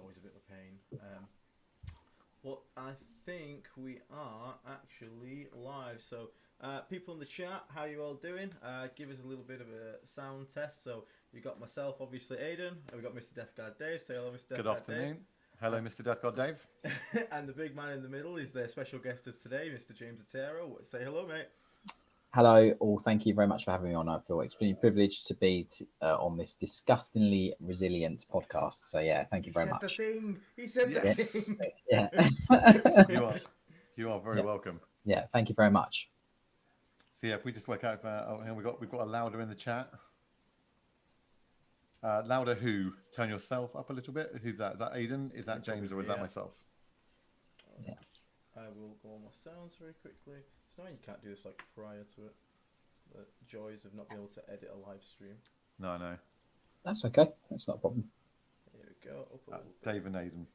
always a bit of a pain. But I think we are actually live. So, people in the chat, how you all doing? Give us a little bit of a sound test. So, you got myself, obviously, Aidan, and we got Mr. Death Guard Dave. Say hello, Mr. Death Good Guard afternoon. Dave. Hello, Mr. Death God Dave. And the big man in the middle is their special guest of today, Mr. James Otero. Say hello, mate. Hello, all. Thank you very much for having me on. I feel extremely privileged to be on this disgustingly resilient podcast. So yeah, thank you very much. He said the thing. He said the thing. Yeah. You are very welcome. Yeah, thank you very much. So yeah, if we just work out, we've got a louder in the chat. Louder who? Turn yourself up a little bit. Who's that? Is that Aidan? Is that James, or is that myself? Yeah. I will go on my sounds very quickly. It's annoying you can't do this like prior to it. The joys of not being able to edit a live stream. No. That's okay. That's not a problem. Here we go. Dave and Aidan.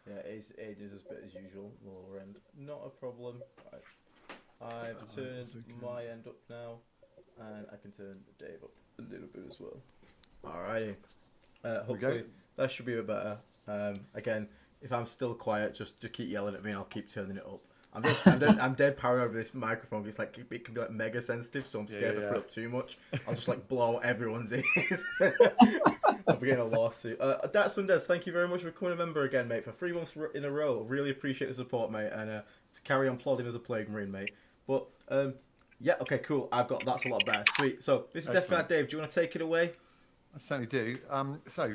Yeah, Aidan's as bit as usual, the lower end. Not a problem. Right. I've turned my end up now, and I can turn Dave up a little bit as well. Alrighty. Hopefully that should be a bit better. Again, if I'm still quiet, just keep yelling at me. I'll keep turning it up. I'm dead paranoid over this microphone. It's like it can be like mega sensitive, so I'm scared to put up too much. I'll just like blow everyone's ears. I'll be getting a lawsuit. That's Sundays. Thank you very much for becoming a member again, mate, for 3 months in a row. Really appreciate the support, mate, and to carry on plodding as a plague marine, mate. But yeah, okay, cool. That's a lot better. Sweet. So this is Death Guard Dave. Do you want to take it away? I certainly do. So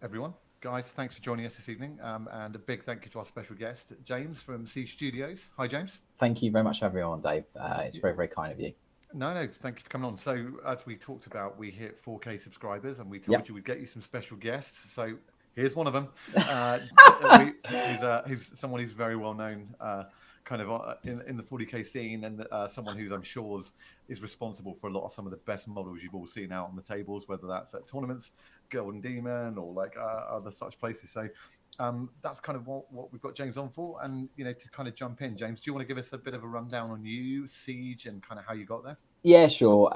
everyone. Guys, thanks for joining us this evening, and a big thank you to our special guest, James from Siege Studios. Hi, James. Thank you very much for having me on, Dave. It's very, very kind of you. No, thank you for coming on. So, as we talked about, we hit 4K subscribers, and we told you we'd get you some special guests. So, here's one of them. He's someone who's very well known, kind of in the 40K scene, and someone who's I'm sure is responsible for some of the best models you've all seen out on the tables, whether that's at tournaments, Golden Demon, or like other such places. So that's kind of what we've got James on for. And to kind of jump in, James, do you want to give us a bit of a rundown on you, Siege, and kind of how you got there? Yeah, sure.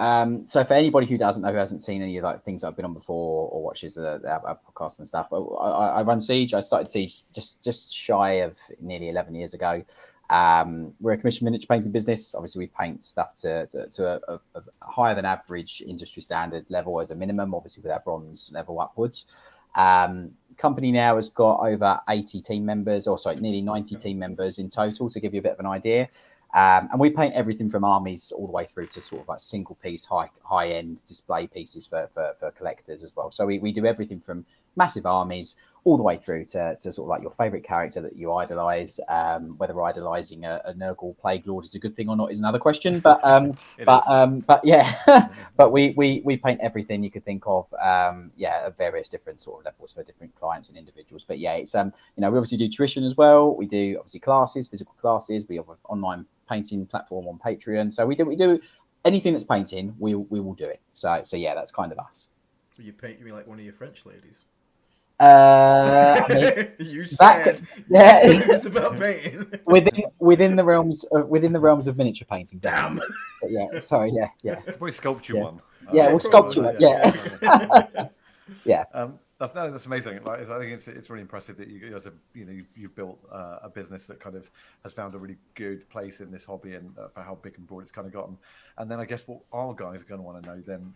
So for anybody who doesn't know, who hasn't seen any of like things I've been on before or watches our podcast and stuff, I run Siege. I started Siege just shy of nearly 11 years ago. We're a commission miniature painting business. Obviously, we paint stuff to a higher than average industry standard level as a minimum, obviously with our bronze level upwards. Company now has got over 80 team members, nearly 90 team members in total, to give you a bit of an idea. And we paint everything from armies all the way through to sort of like single piece, high end display pieces for collectors as well. So we do everything from massive armies all the way through to sort of like your favorite character that you idolize. Whether idolizing a Nurgle Plague Lord is a good thing or not is another question. But yeah, but we paint everything you could think of. At various different sort of levels for different clients and individuals. But yeah, it's we obviously do tuition as well. We do obviously classes, physical classes. We have an online painting platform on Patreon. So we do anything that's painting. We will do it. So yeah, that's kind of us. You mean like one of your French ladies? I mean, you said it's about painting within the realms of miniature painting. Damn. But yeah, sorry, yeah. Probably sculpt you one. Yeah, we'll sculpt you one. Yeah. Yeah. That's amazing. Like, I think it's really impressive that you've built a business that kind of has found a really good place in this hobby, and for how big and broad it's kind of gotten. And then I guess what our guys are going to want to know then,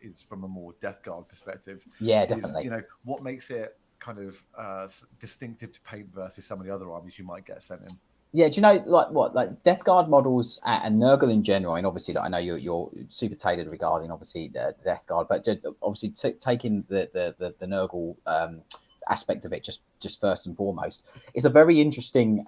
is from a more Death Guard perspective. Yeah, definitely. What makes it kind of distinctive to paint versus some of the other armies you might get sent in? Yeah, do you know like Death Guard models and Nurgle in general? And obviously, I know you're super tailored regarding obviously the Death Guard, but obviously taking the Nurgle aspect of it just first and foremost, it's a very interesting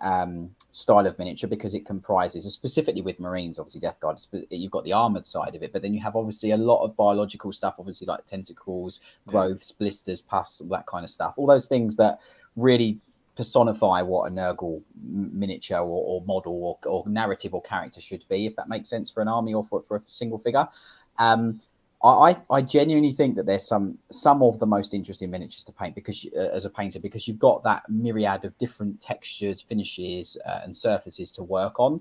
style of miniature because it comprises, specifically with Marines, obviously Death Guard, you've got the armored side of it, but then you have obviously a lot of biological stuff, obviously like tentacles, growths, blisters, pus, all that kind of stuff. All those things that really personify what a Nurgle miniature or model or narrative or character should be, if that makes sense for an army or for a single figure. I genuinely think that there's some of the most interesting miniatures to paint because as a painter, because you've got that myriad of different textures, finishes, and surfaces to work on.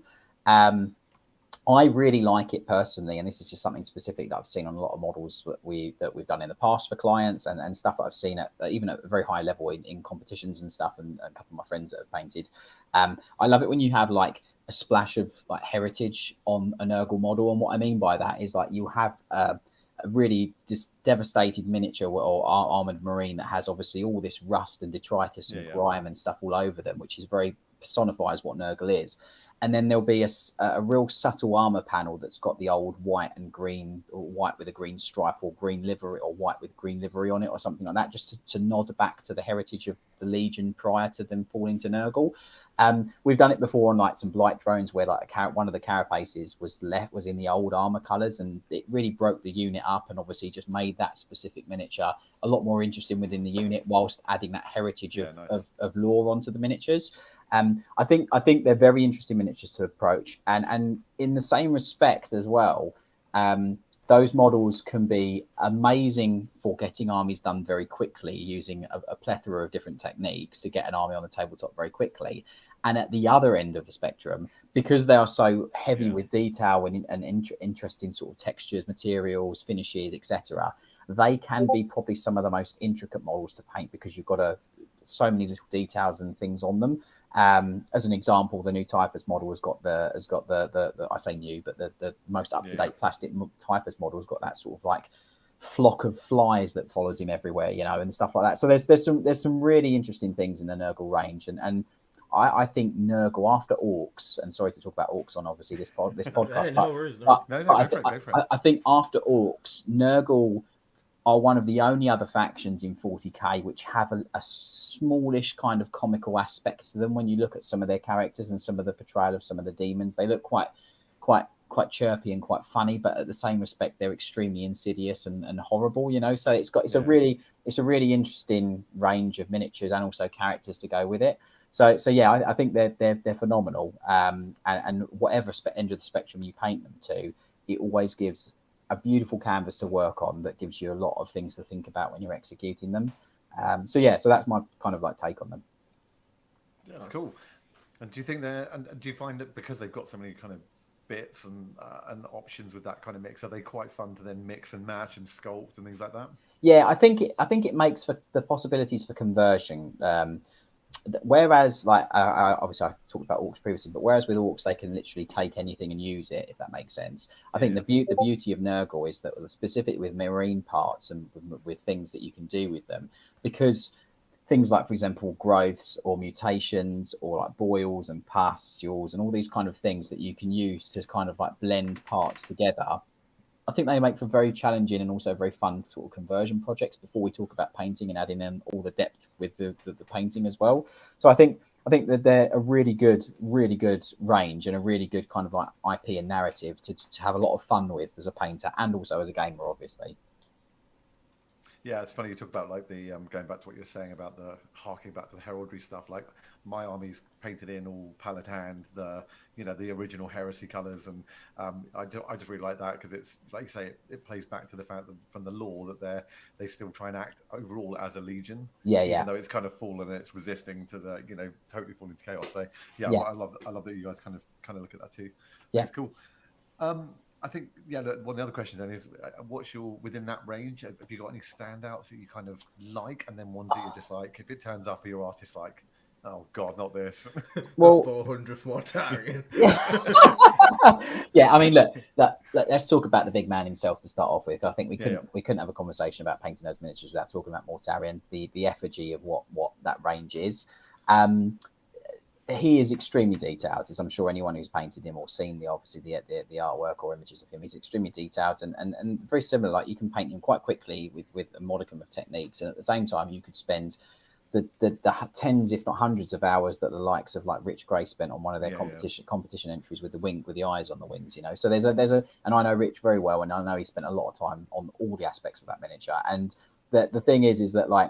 I really like it personally, and this is just something specific that I've seen on a lot of models that we've done in the past for clients, and stuff that I've seen at even at a very high level in competitions and stuff, and a couple of my friends that have painted. I love it when you have like a splash of like heritage on a Nurgle model, and what I mean by that is like you have a really just devastated miniature or armored marine that has obviously all this rust and detritus and grime and stuff all over them, which is very personifies what Nurgle is. And then there'll be a real subtle armor panel that's got the old white and green, or white with a green stripe, or green livery, or white with green livery on it, or something like that, just to nod back to the heritage of the Legion prior to them falling to Nurgle. We've done it before on like some Blight drones where like one of the carapaces was in the old armor colors, and it really broke the unit up, and obviously just made that specific miniature a lot more interesting within the unit, whilst adding that heritage of lore onto the miniatures. I think they're very interesting miniatures to approach, and in the same respect as well, those models can be amazing for getting armies done very quickly using a plethora of different techniques to get an army on the tabletop very quickly. And at the other end of the spectrum, because they are so heavy with detail and interesting sort of textures, materials, finishes, etc., they can be probably some of the most intricate models to paint, because you've got so many little details and things on them. As an example, the new Typhus model has got the I say new, but the most up-to-date plastic Typhus model has got that sort of like flock of flies that follows him everywhere, you know, and stuff like that. So there's some really interesting things in the Nurgle range, and I think Nurgle after Orcs, and sorry to talk about Orcs on obviously this podcast, I think after Orcs, Nurgle are one of the only other factions in 40k which have a smallish kind of comical aspect to them. When you look at some of their characters and some of the portrayal of some of the demons, they look quite chirpy and quite funny, but at the same respect, they're extremely insidious and horrible, you know. So it's a really interesting range of miniatures and also characters to go with it. So yeah, I think they're phenomenal. And whatever end of the spectrum you paint them to, it always gives a beautiful canvas to work on that gives you a lot of things to think about when you're executing them. So that's my kind of like take on them. That's cool. And do you think do you find that because they've got so many kind of bits and options with that kind of mix, are they quite fun to then mix and match and sculpt and things like that? Yeah, I think it makes for the possibilities for conversion. Whereas, like, obviously I talked about Orcs previously, but whereas with Orcs they can literally take anything and use it, if that makes sense. I think the beauty of Nurgle is that specifically with marine parts and with things that you can do with them, because things like, for example, growths or mutations or like boils and pustules and all these kind of things that you can use to kind of like blend parts together, I think they make for very challenging and also very fun sort of conversion projects before we talk about painting and adding in all the depth with the painting as well. So I think that they're a really good range and a really good kind of like IP and narrative to have a lot of fun with as a painter and also as a gamer, obviously. Yeah, it's funny you talk about like the going back to what you're saying about the harking back to the heraldry stuff. Like my army's painted in all palette hand, the original heresy colors, and I just really like that because it's like you say, it plays back to the fact that from the lore that they still try and act overall as a legion, even though it's kind of fallen and it's resisting to the totally falling to chaos. So I love that you guys kind of look at that too. Yeah, it's cool. I think, one of the other questions then is, what's your, within that range, have you got any standouts that you kind of like, and then ones that you're just like, if it turns up, your artist like, oh God, not this. Well, 400th Mortarion. Yeah, I mean, look, let's talk about the big man himself to start off with. I think we couldn't have a conversation about painting those miniatures without talking about Mortarion, the effigy of what that range is. He is extremely detailed, as I'm sure anyone who's painted him or seen the artwork or images of him, he's extremely detailed and very similar. Like you can paint him quite quickly with a modicum of techniques, and at the same time you could spend the tens, if not hundreds, of hours that the likes of like Rich Gray spent on one of their competition entries with the eyes on the wings. So there's a, and I know Rich very well, and I know he spent a lot of time on all the aspects of that miniature. And the thing is that like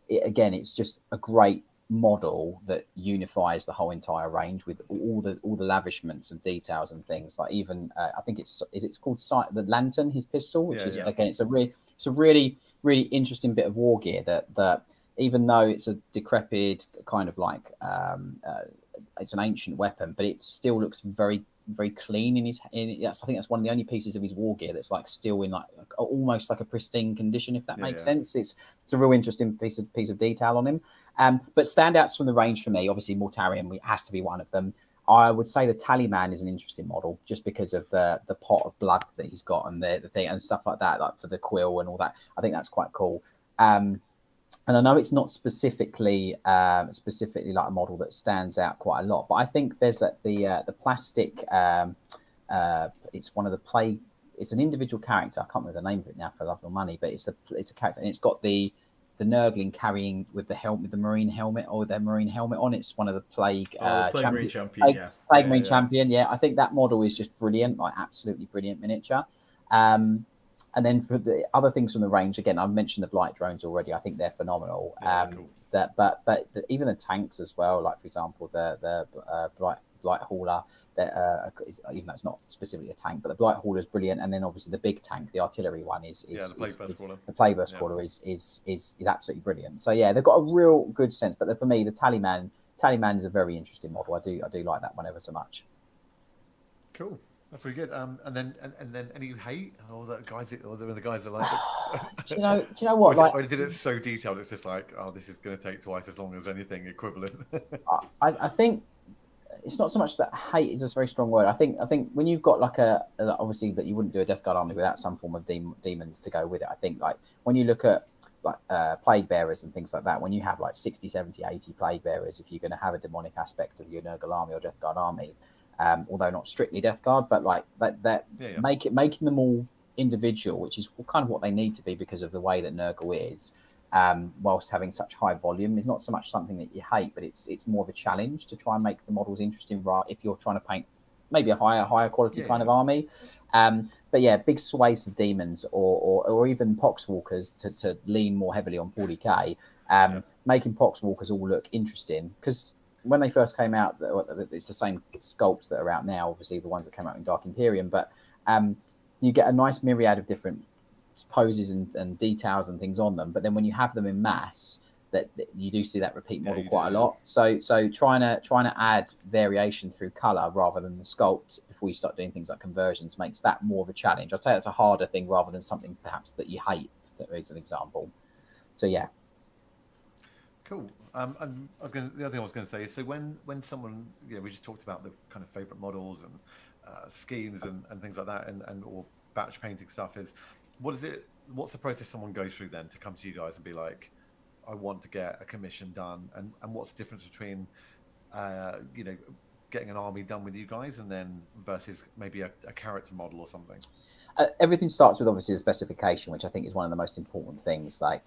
it's just a great model that unifies the whole entire range with all the lavishments of details and things. Like even I think it's called the Lantern, his pistol, which again it's a really interesting bit of war gear that even though it's a decrepit kind of like it's an ancient weapon, but it still looks very very clean in his. I think that's one of the only pieces of his war gear that's like still in like almost like a pristine condition, if that makes sense. It's a real interesting piece of detail on him. But standouts from the range for me, obviously Mortarion has to be one of them. I would say the Tallyman is an interesting model just because of the pot of blood that he's got and the thing and stuff like that, like for the quill and all that. I think that's quite cool. And I know it's not specifically like a model that stands out quite a lot, but I think there's the plastic. It's one of the play. It's an individual character. I can't remember the name of it now for love nor money, but it's a character, and it's got the Nurgling carrying with the helmet, the marine helmet or their marine helmet on. It's one of the plague. Plague Marine Champion. Plague Marine Champion. Yeah, I think that model is just brilliant, like absolutely brilliant miniature. And then for the other things from the range, again, I've mentioned the Blight drones already. I think they're phenomenal. Cool. But even the tanks as well, like for example, the Blight Hauler, even though it's not specifically a tank, but the Blight Hauler is brilliant. And then obviously the big tank, the artillery one the Plagueburst Crawler is absolutely brilliant. So yeah, they've got a real good sense. But for me, the Tallyman is a very interesting model. I do like that one ever so much. Cool. That's pretty good. And then any you hate, or the guys that like it. do you know what? Or did it so detailed? It's just like, oh, this is going to take twice as long as anything equivalent. I think it's not so much that hate is a very strong word. I think when you've got like obviously that you wouldn't do a Death Guard army without some form of demons to go with it. I think like when you look at like plague bearers and things like that, when you have like 60, 70, 80 plague bearers, if you're going to have a demonic aspect of your Nurgle army or Death Guard army. Although not strictly Death Guard, but like making them all individual, which is kind of what they need to be because of the way that Nurgle is, whilst having such high volume, is not so much something that you hate, but it's more of a challenge to try and make the models interesting, right? If you're trying to paint maybe a higher quality kind of army, but yeah, big swathes of demons or even Poxwalkers to lean more heavily on 40k, making Poxwalkers all look interesting because. When they first came out, it's the same sculpts that are out now, obviously the ones that came out in Dark Imperium, but you get a nice myriad of different poses and details and things on them. But then when you have them in mass, that you do see that repeat model quite a lot. So trying to add variation through color rather than the sculpt before you start doing things like conversions makes that more of a challenge. I'd say it's a harder thing rather than something perhaps that you hate, as an example. So yeah. Cool. And the other thing I was going to say is, so when someone, we just talked about the kind of favorite models and schemes and things like that, and or batch painting stuff. What's the process someone goes through then to come to you guys and be like, I want to get a commission done, and what's the difference between getting an army done with you guys and then versus maybe a character model or something? Everything starts with obviously the specification, which I think is one of the most important things. Like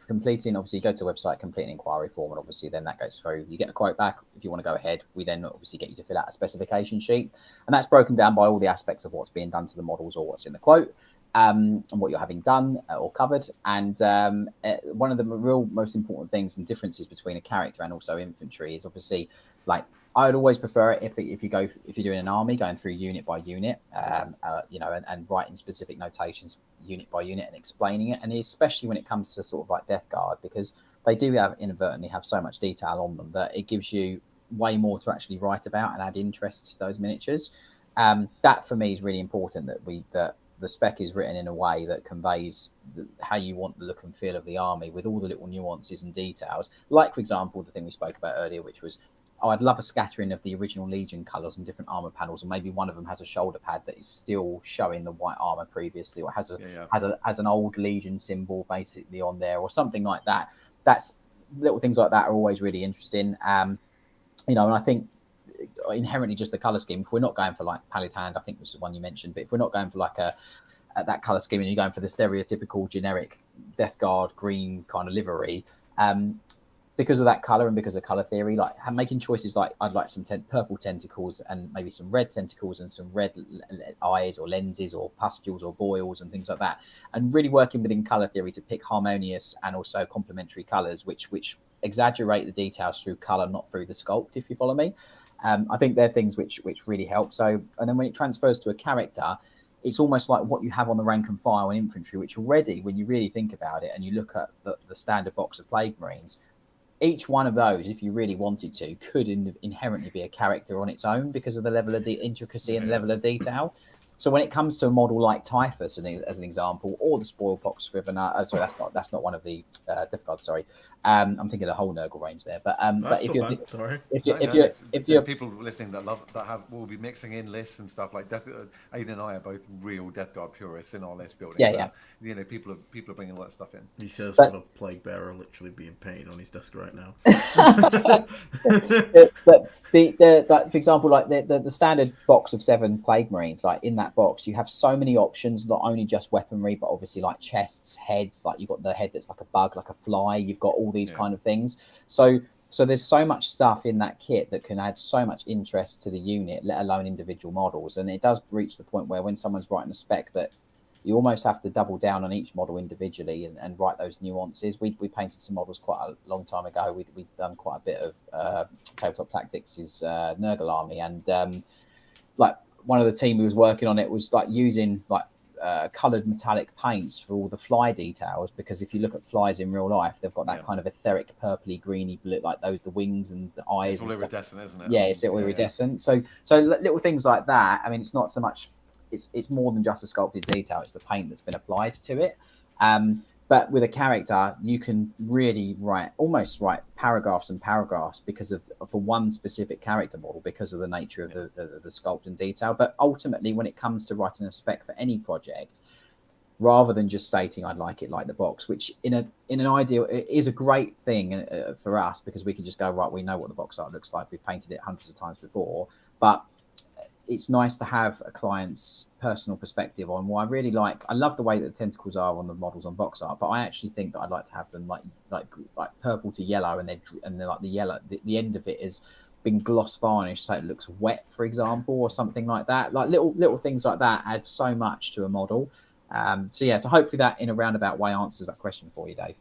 completing, obviously, you go to the website, complete an inquiry form, and obviously then that goes through. You get a quote back. If you want to go ahead, we then obviously get you to fill out a specification sheet, and that's broken down by all the aspects of what's being done to the models or what's in the quote, and what you're having done or covered. And one of the real most important things and differences between a character and also infantry is obviously like. I would always prefer it if you're doing an army, going through unit by unit, and writing specific notations unit by unit and explaining it, and especially when it comes to sort of like Death Guard, because they do inadvertently have so much detail on them that it gives you way more to actually write about and add interest to those miniatures. That for me is really important, that the spec is written in a way that conveys how you want the look and feel of the army with all the little nuances and details. Like, for example, the thing we spoke about earlier, which was, I'd love a scattering of the original Legion colours and different armour panels, and maybe one of them has a shoulder pad that is still showing the white armour previously, or has an old Legion symbol basically on there, or something like that. That's little things like that are always really interesting. And I think inherently just the colour scheme, if we're not going for like Pallid Hand, I think was the one you mentioned, but if we're not going for like that colour scheme and you're going for the stereotypical generic Death Guard green kind of livery, because of that color and because of color theory, like making choices like I'd like some purple tentacles and maybe some red tentacles and some red eyes or lenses or pustules or boils and things like that, and really working within color theory to pick harmonious and also complementary colors which exaggerate the details through color, not through the sculpt, if you follow me. I think they're things which really help. So, and then when it transfers to a character, it's almost like what you have on the rank and file in infantry, which already, when you really think about it and you look at the standard box of Plague Marines, each one of those, if you really wanted to, could inherently be a character on its own because of the level of intricacy and level of detail. So when it comes to a model like Typhus, as an example, or the Spoilpox Scrivener, sorry, that's not one of the Death Guard. Sorry, I'm thinking of the whole Nurgle range there. But if you're if there's people listening that will be mixing in lists and stuff like Aidan and I are both real Death Guard purists in our list building. Yeah. You know, people are bringing all that stuff in. He says with a plague bearer literally being painted on his desk right now. But for example, like the standard box of 7 Plague Marines, like in that box, you have so many options, not only just weaponry, but obviously like chests, heads. Like you've got the head that's like a bug, like a fly. You've got all these kind of things. So there's so much stuff in that kit that can add so much interest to the unit, let alone individual models. And it does reach the point where when someone's writing a spec that you almost have to double down on each model individually and write those nuances. We painted some models quite a long time ago. We'd done quite a bit of Tabletop Tactics' Nurgle army, and like one of the team who was working on it was like using like coloured metallic paints for all the fly details, because if you look at flies in real life, they've got that kind of etheric purpley greeny blue, like the wings and the eyes. It's all iridescent, isn't it? Yeah, it's all iridescent. So little things like that. I mean, it's not so much. It's more than just a sculpted detail. It's the paint that's been applied to it. But with a character, you can really almost write paragraphs and paragraphs for one specific character model because of the nature of the sculpt and detail. But ultimately, when it comes to writing a spec for any project, rather than just stating I'd like it like the box, which in an ideal it is a great thing for us, because we can just go, right, we know what the box art looks like. We've painted it hundreds of times before, but it's nice to have a client's personal perspective on what I really like. I love the way that the tentacles are on the models on box art, but I actually think that I'd like to have them like purple to yellow, and they're like the yellow, the end of it has been gloss varnished so it looks wet, for example, or something like that. Like little things like that add so much to a model. So hopefully that in a roundabout way answers that question for you, Dave.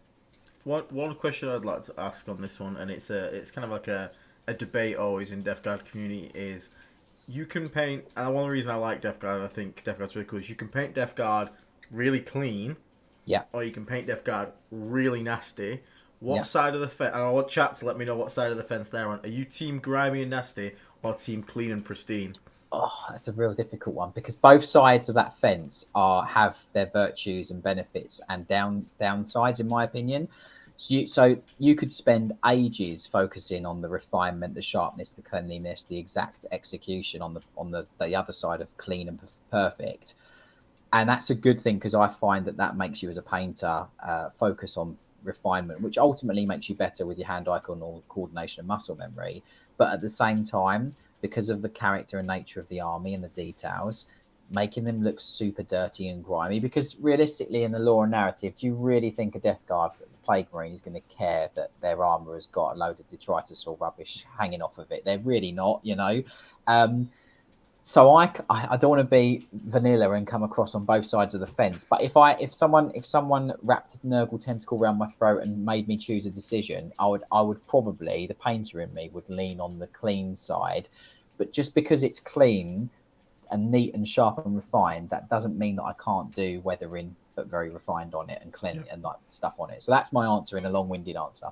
One question I'd like to ask on this one, and it's kind of like a debate always in Death Guard community, is you can paint, and one of the reasons I like Death Guard, and I think Death Guard's really cool, is you can paint Death Guard really clean, or you can paint Death Guard really nasty. What side of the fence, and I want chat to let me know what side of the fence they're on. Are you team grimy and nasty, or team clean and pristine? Oh, that's a real difficult one, because both sides of that fence have their virtues and benefits and downsides, in my opinion. So you could spend ages focusing on the refinement, the sharpness, the cleanliness, the exact execution on the other side of clean and perfect, and that's a good thing, because I find that makes you as a painter focus on refinement, which ultimately makes you better with your hand-eye coordination and muscle memory. But at the same time, because of the character and nature of the army and the details, making them look super dirty and grimy, because realistically in the lore and narrative, do you really think a Death Guard Plague Marine is going to care that their armor has got a load of detritus or rubbish hanging off of it? They're really not, you know. So I don't want to be vanilla and come across on both sides of the fence. But if someone wrapped a Nurgle tentacle around my throat and made me choose a decision, I would probably, the painter in me would lean on the clean side. But just because it's clean and neat and sharp and refined, that doesn't mean that I can't do weathering but very refined on it and clean and like stuff on it. So that's my answer in a long-winded answer.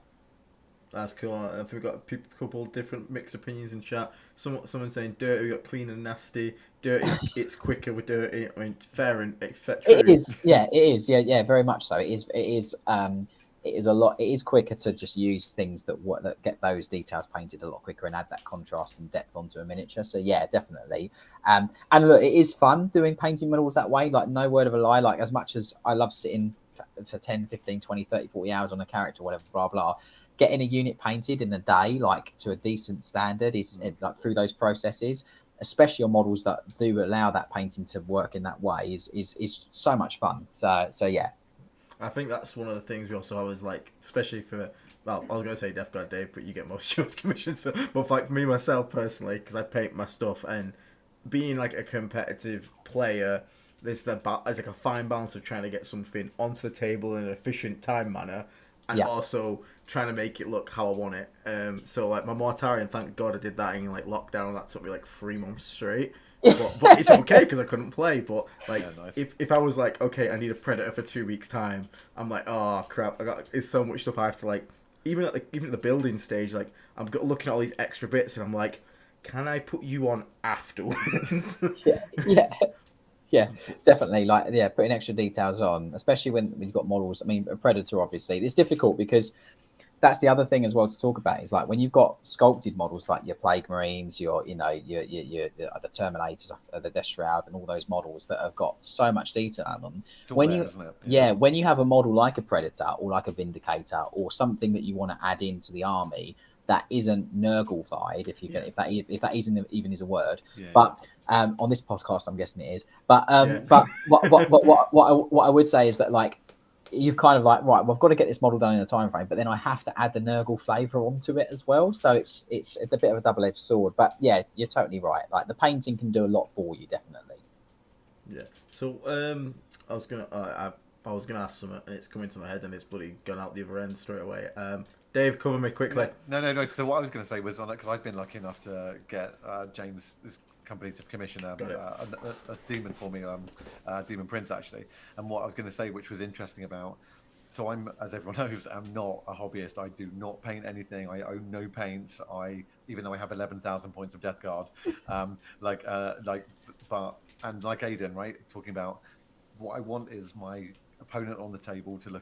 That's cool. I think we've got a couple different mixed opinions in chat. Someone saying dirty, we got clean and nasty. Dirty, it's quicker with dirty. I mean, fair and true. It is, yeah, very much so. It is a lot. It is quicker to just use things that get those details painted a lot quicker and add that contrast and depth onto a miniature. So yeah, definitely. And look, it is fun doing painting models that way. Like, no word of a lie. Like, as much as I love sitting for 10, 15, 20, 30, 40 hours on a character, whatever, blah, blah, getting a unit painted in a day, like to a decent standard, is like through those processes, especially on models that do allow that painting to work in that way, is so much fun. So yeah. I think that's one of the things we also always like, especially for, well, I was going to say Death Guard Dave, but you get most of yours commissioned. So, but like for me myself personally, because I paint my stuff, and being like a competitive player, there's like a fine balance of trying to get something onto the table in an efficient time manner, and also trying to make it look how I want it. So like my Mortarion, thank God I did that in like lockdown. That took me like 3 months straight. But it's okay because I couldn't play. But like, nice. if I was like, okay, I need a Predator for 2 weeks time, I'm like, oh crap, it's so much stuff I have to like even at the building stage, like I'm looking at all these extra bits, and I'm like, can I put you on afterwards? Yeah, definitely. Like, yeah, putting extra details on, especially when you've got models. I mean, a Predator, obviously, it's difficult because that's the other thing as well to talk about is like when you've got sculpted models like your Plague Marines, your the Terminators, the Death Shroud, and all those models that have got so much detail on them. It's all there, isn't it? When you have a model like a Predator or like a Vindicator or something that you want to add into the army that isn't Nurgle-fied, if that isn't even is a word, but on this podcast, I'm guessing it is. But what I would say is that like you've kind of like, right, well, I've got to get this model done in a time frame, but then I have to add the Nurgle flavor onto it as well. So it's a bit of a double-edged sword. But yeah, you're totally right. Like the painting can do a lot for you, definitely. Yeah. So I was gonna ask something, and it's coming to my head, and it's bloody gone out the other end straight away. Dave, cover me quickly. No. So what I was going to say was on it because I've been lucky enough to get James' company to commission a demon for me, Demon Prince actually. And what I was going to say, which was interesting about, so I'm, as everyone knows, I'm not a hobbyist. I do not paint anything. I own no paints. Even though I have 11,000 points of Death Guard, and like Aiden, right, talking about what I want is my opponent on the table to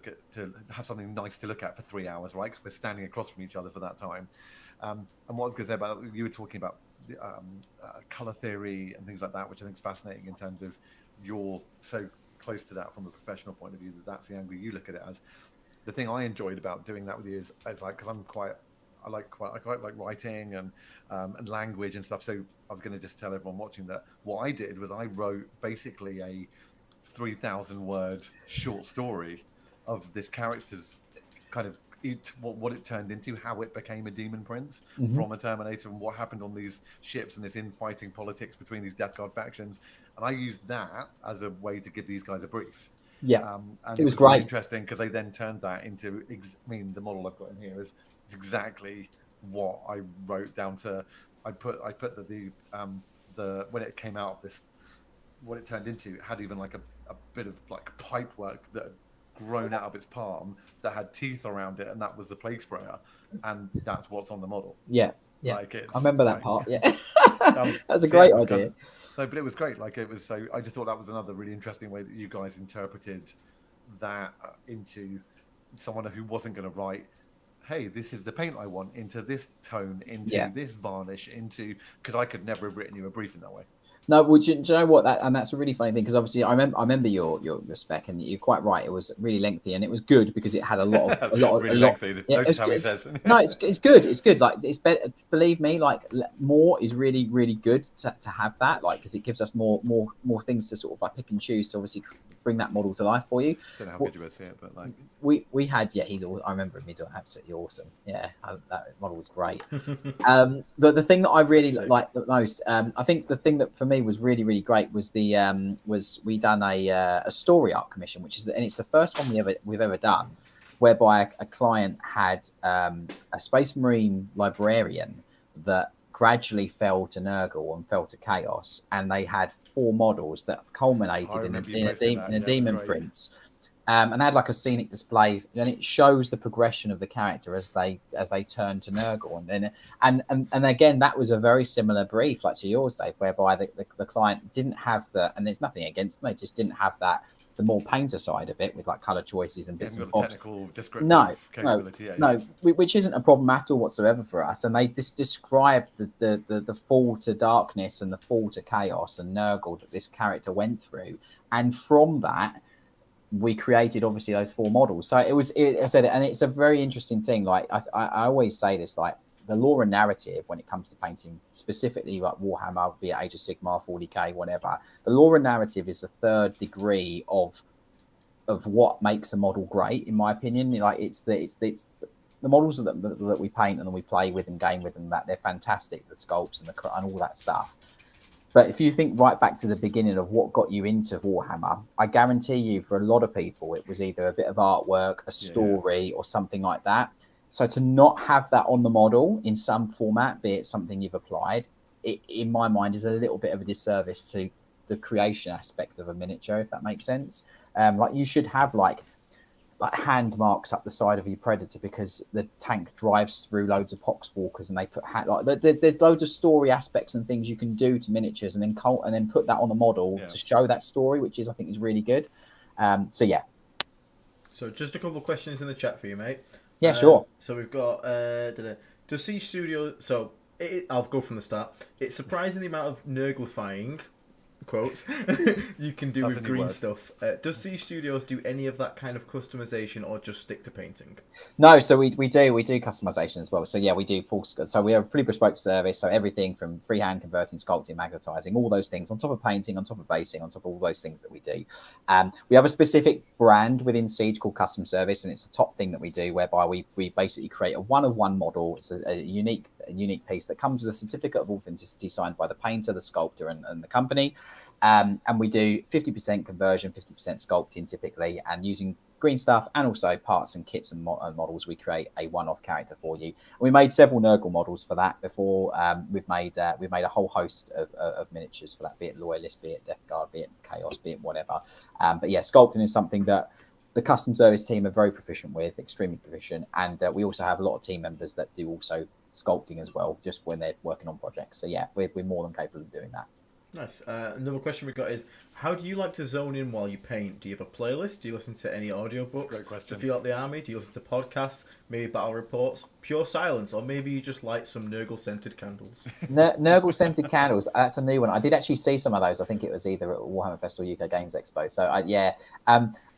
have something nice to look at for 3 hours, right? Because we're standing across from each other for that time. And what I was going to say about, you were talking about color theory and things like that, which I think is fascinating in terms of you're so close to that from a professional point of view that's the angle you look at it as. The thing I enjoyed about doing that with you is like, because I quite like writing and language and stuff. So I was going to just tell everyone watching that what I did was I wrote basically a 3,000 word short story of this character's kind of what it turned into, how it became a demon prince from a Terminator, and what happened on these ships and this infighting politics between these Death Guard factions. And I used that as a way to give these guys a brief. Yeah, and it was great. Really interesting because they then turned that into. The model I've got in here is exactly what I wrote down to. I put the when it came out of this, what it turned into had even like a bit of like pipe work that had grown out of its palm that had teeth around it, and that was the plague sprayer, and that's what's on the model. Yeah. I remember that part. Yeah, that's a great idea. But it was great. Like it was. So I just thought that was another really interesting way that you guys interpreted that into someone who wasn't going to write, hey, this is the paint I want, into this tone, into this varnish, because I could never have written you a brief in that way. No, well, do you know what? That's a really funny thing because obviously I remember your spec, and you're quite right. It was really lengthy, and it was good because it had a lot of lengthy. Notice how he says. No, it's good. It's good. Like it's better. Believe me, like more is really really good to have that. Like because it gives us more things to sort of like pick and choose to obviously bring that model to life for you. Don't know how good you were seeing it, but like we had he's all. I remember him. He's absolutely awesome. Yeah, that model was great. The thing that I really liked the most, I think the thing that for me was really really great was we done a story arc commission, and it's the first one we've ever done, whereby a client had a Space Marine librarian that gradually fell to Nurgle and fell to Chaos, and they had 4 models that culminated in a Demon Prince. And they had like a scenic display, and it shows the progression of the character as they turn to Nurgle, and again that was a very similar brief like to yours, Dave, whereby the client didn't have and there's nothing against them, they just didn't have the more painter side of it with like color choices and bits and bobs. Technical descriptive capability. No, which isn't a problem at all whatsoever for us. And they described the fall to darkness and the fall to chaos and Nurgle that this character went through, and from that we created obviously those 4 models. So I said, and it's a very interesting thing. Like I always say this, like the lore and narrative when it comes to painting, specifically like Warhammer, be it Age of Sigmar, 40k, whatever, the lore and narrative is the 3rd degree of what makes a model great, in my opinion. Like it's the models that we paint and then we play with and game with, and that they're fantastic, the sculpts and all that stuff. But if you think right back to the beginning of what got you into Warhammer, I guarantee you for a lot of people, it was either a bit of artwork, a story, or something like that. So to not have that on the model in some format, be it something you've applied, it, in my mind, is a little bit of a disservice to the creation aspect of a miniature, if that makes sense. Like you should have like like hand marks up the side of your Predator because the tank drives through loads of poxwalkers, and they put there's loads of story aspects and things you can do to miniatures, and then put that on the model to show that story, which I think is really good. So yeah. So just a couple of questions in the chat for you, mate. Yeah, sure. So we've got does Siege Studio? So I'll go from the start. It's surprising the amount of nerglifying quotes you can do with green stuff. Does Siege Studios do any of that kind of customization, or just stick to painting? No, so we do customization as well. So yeah, we do full. So we have a fully bespoke service. So everything from freehand converting, sculpting, magnetizing, all those things on top of painting, on top of basing, on top of all those things that we do. We have a specific brand within Siege called Custom Service, and it's the top thing that we do, whereby we basically create a one-of-one model. It's a unique piece that comes with a certificate of authenticity signed by the painter, the sculptor, and the company. And we do 50% conversion, 50% sculpting typically, and using green stuff and also parts and kits and models, we create a one-off character for you. We made several Nurgle models for that before. We've made a whole host of miniatures for that, be it Loyalist, be it Death Guard, be it Chaos, be it whatever. But yeah, sculpting is something that the custom service team are very proficient with, extremely proficient, and we also have a lot of team members that do also sculpting as well, just when they're working on projects. So yeah, we're more than capable of doing that. Nice. Another question we got is, how do you like to zone in while you paint? Do you have a playlist? Do you listen to any audiobooks? Great question. To feel out the army? Do you listen to podcasts? Maybe battle reports? Pure silence? Or maybe you just light some Nurgle-scented candles? Nurgle-scented candles, that's a new one. I did actually see some of those. I think it was either at Warhammer Festival UK Games Expo. So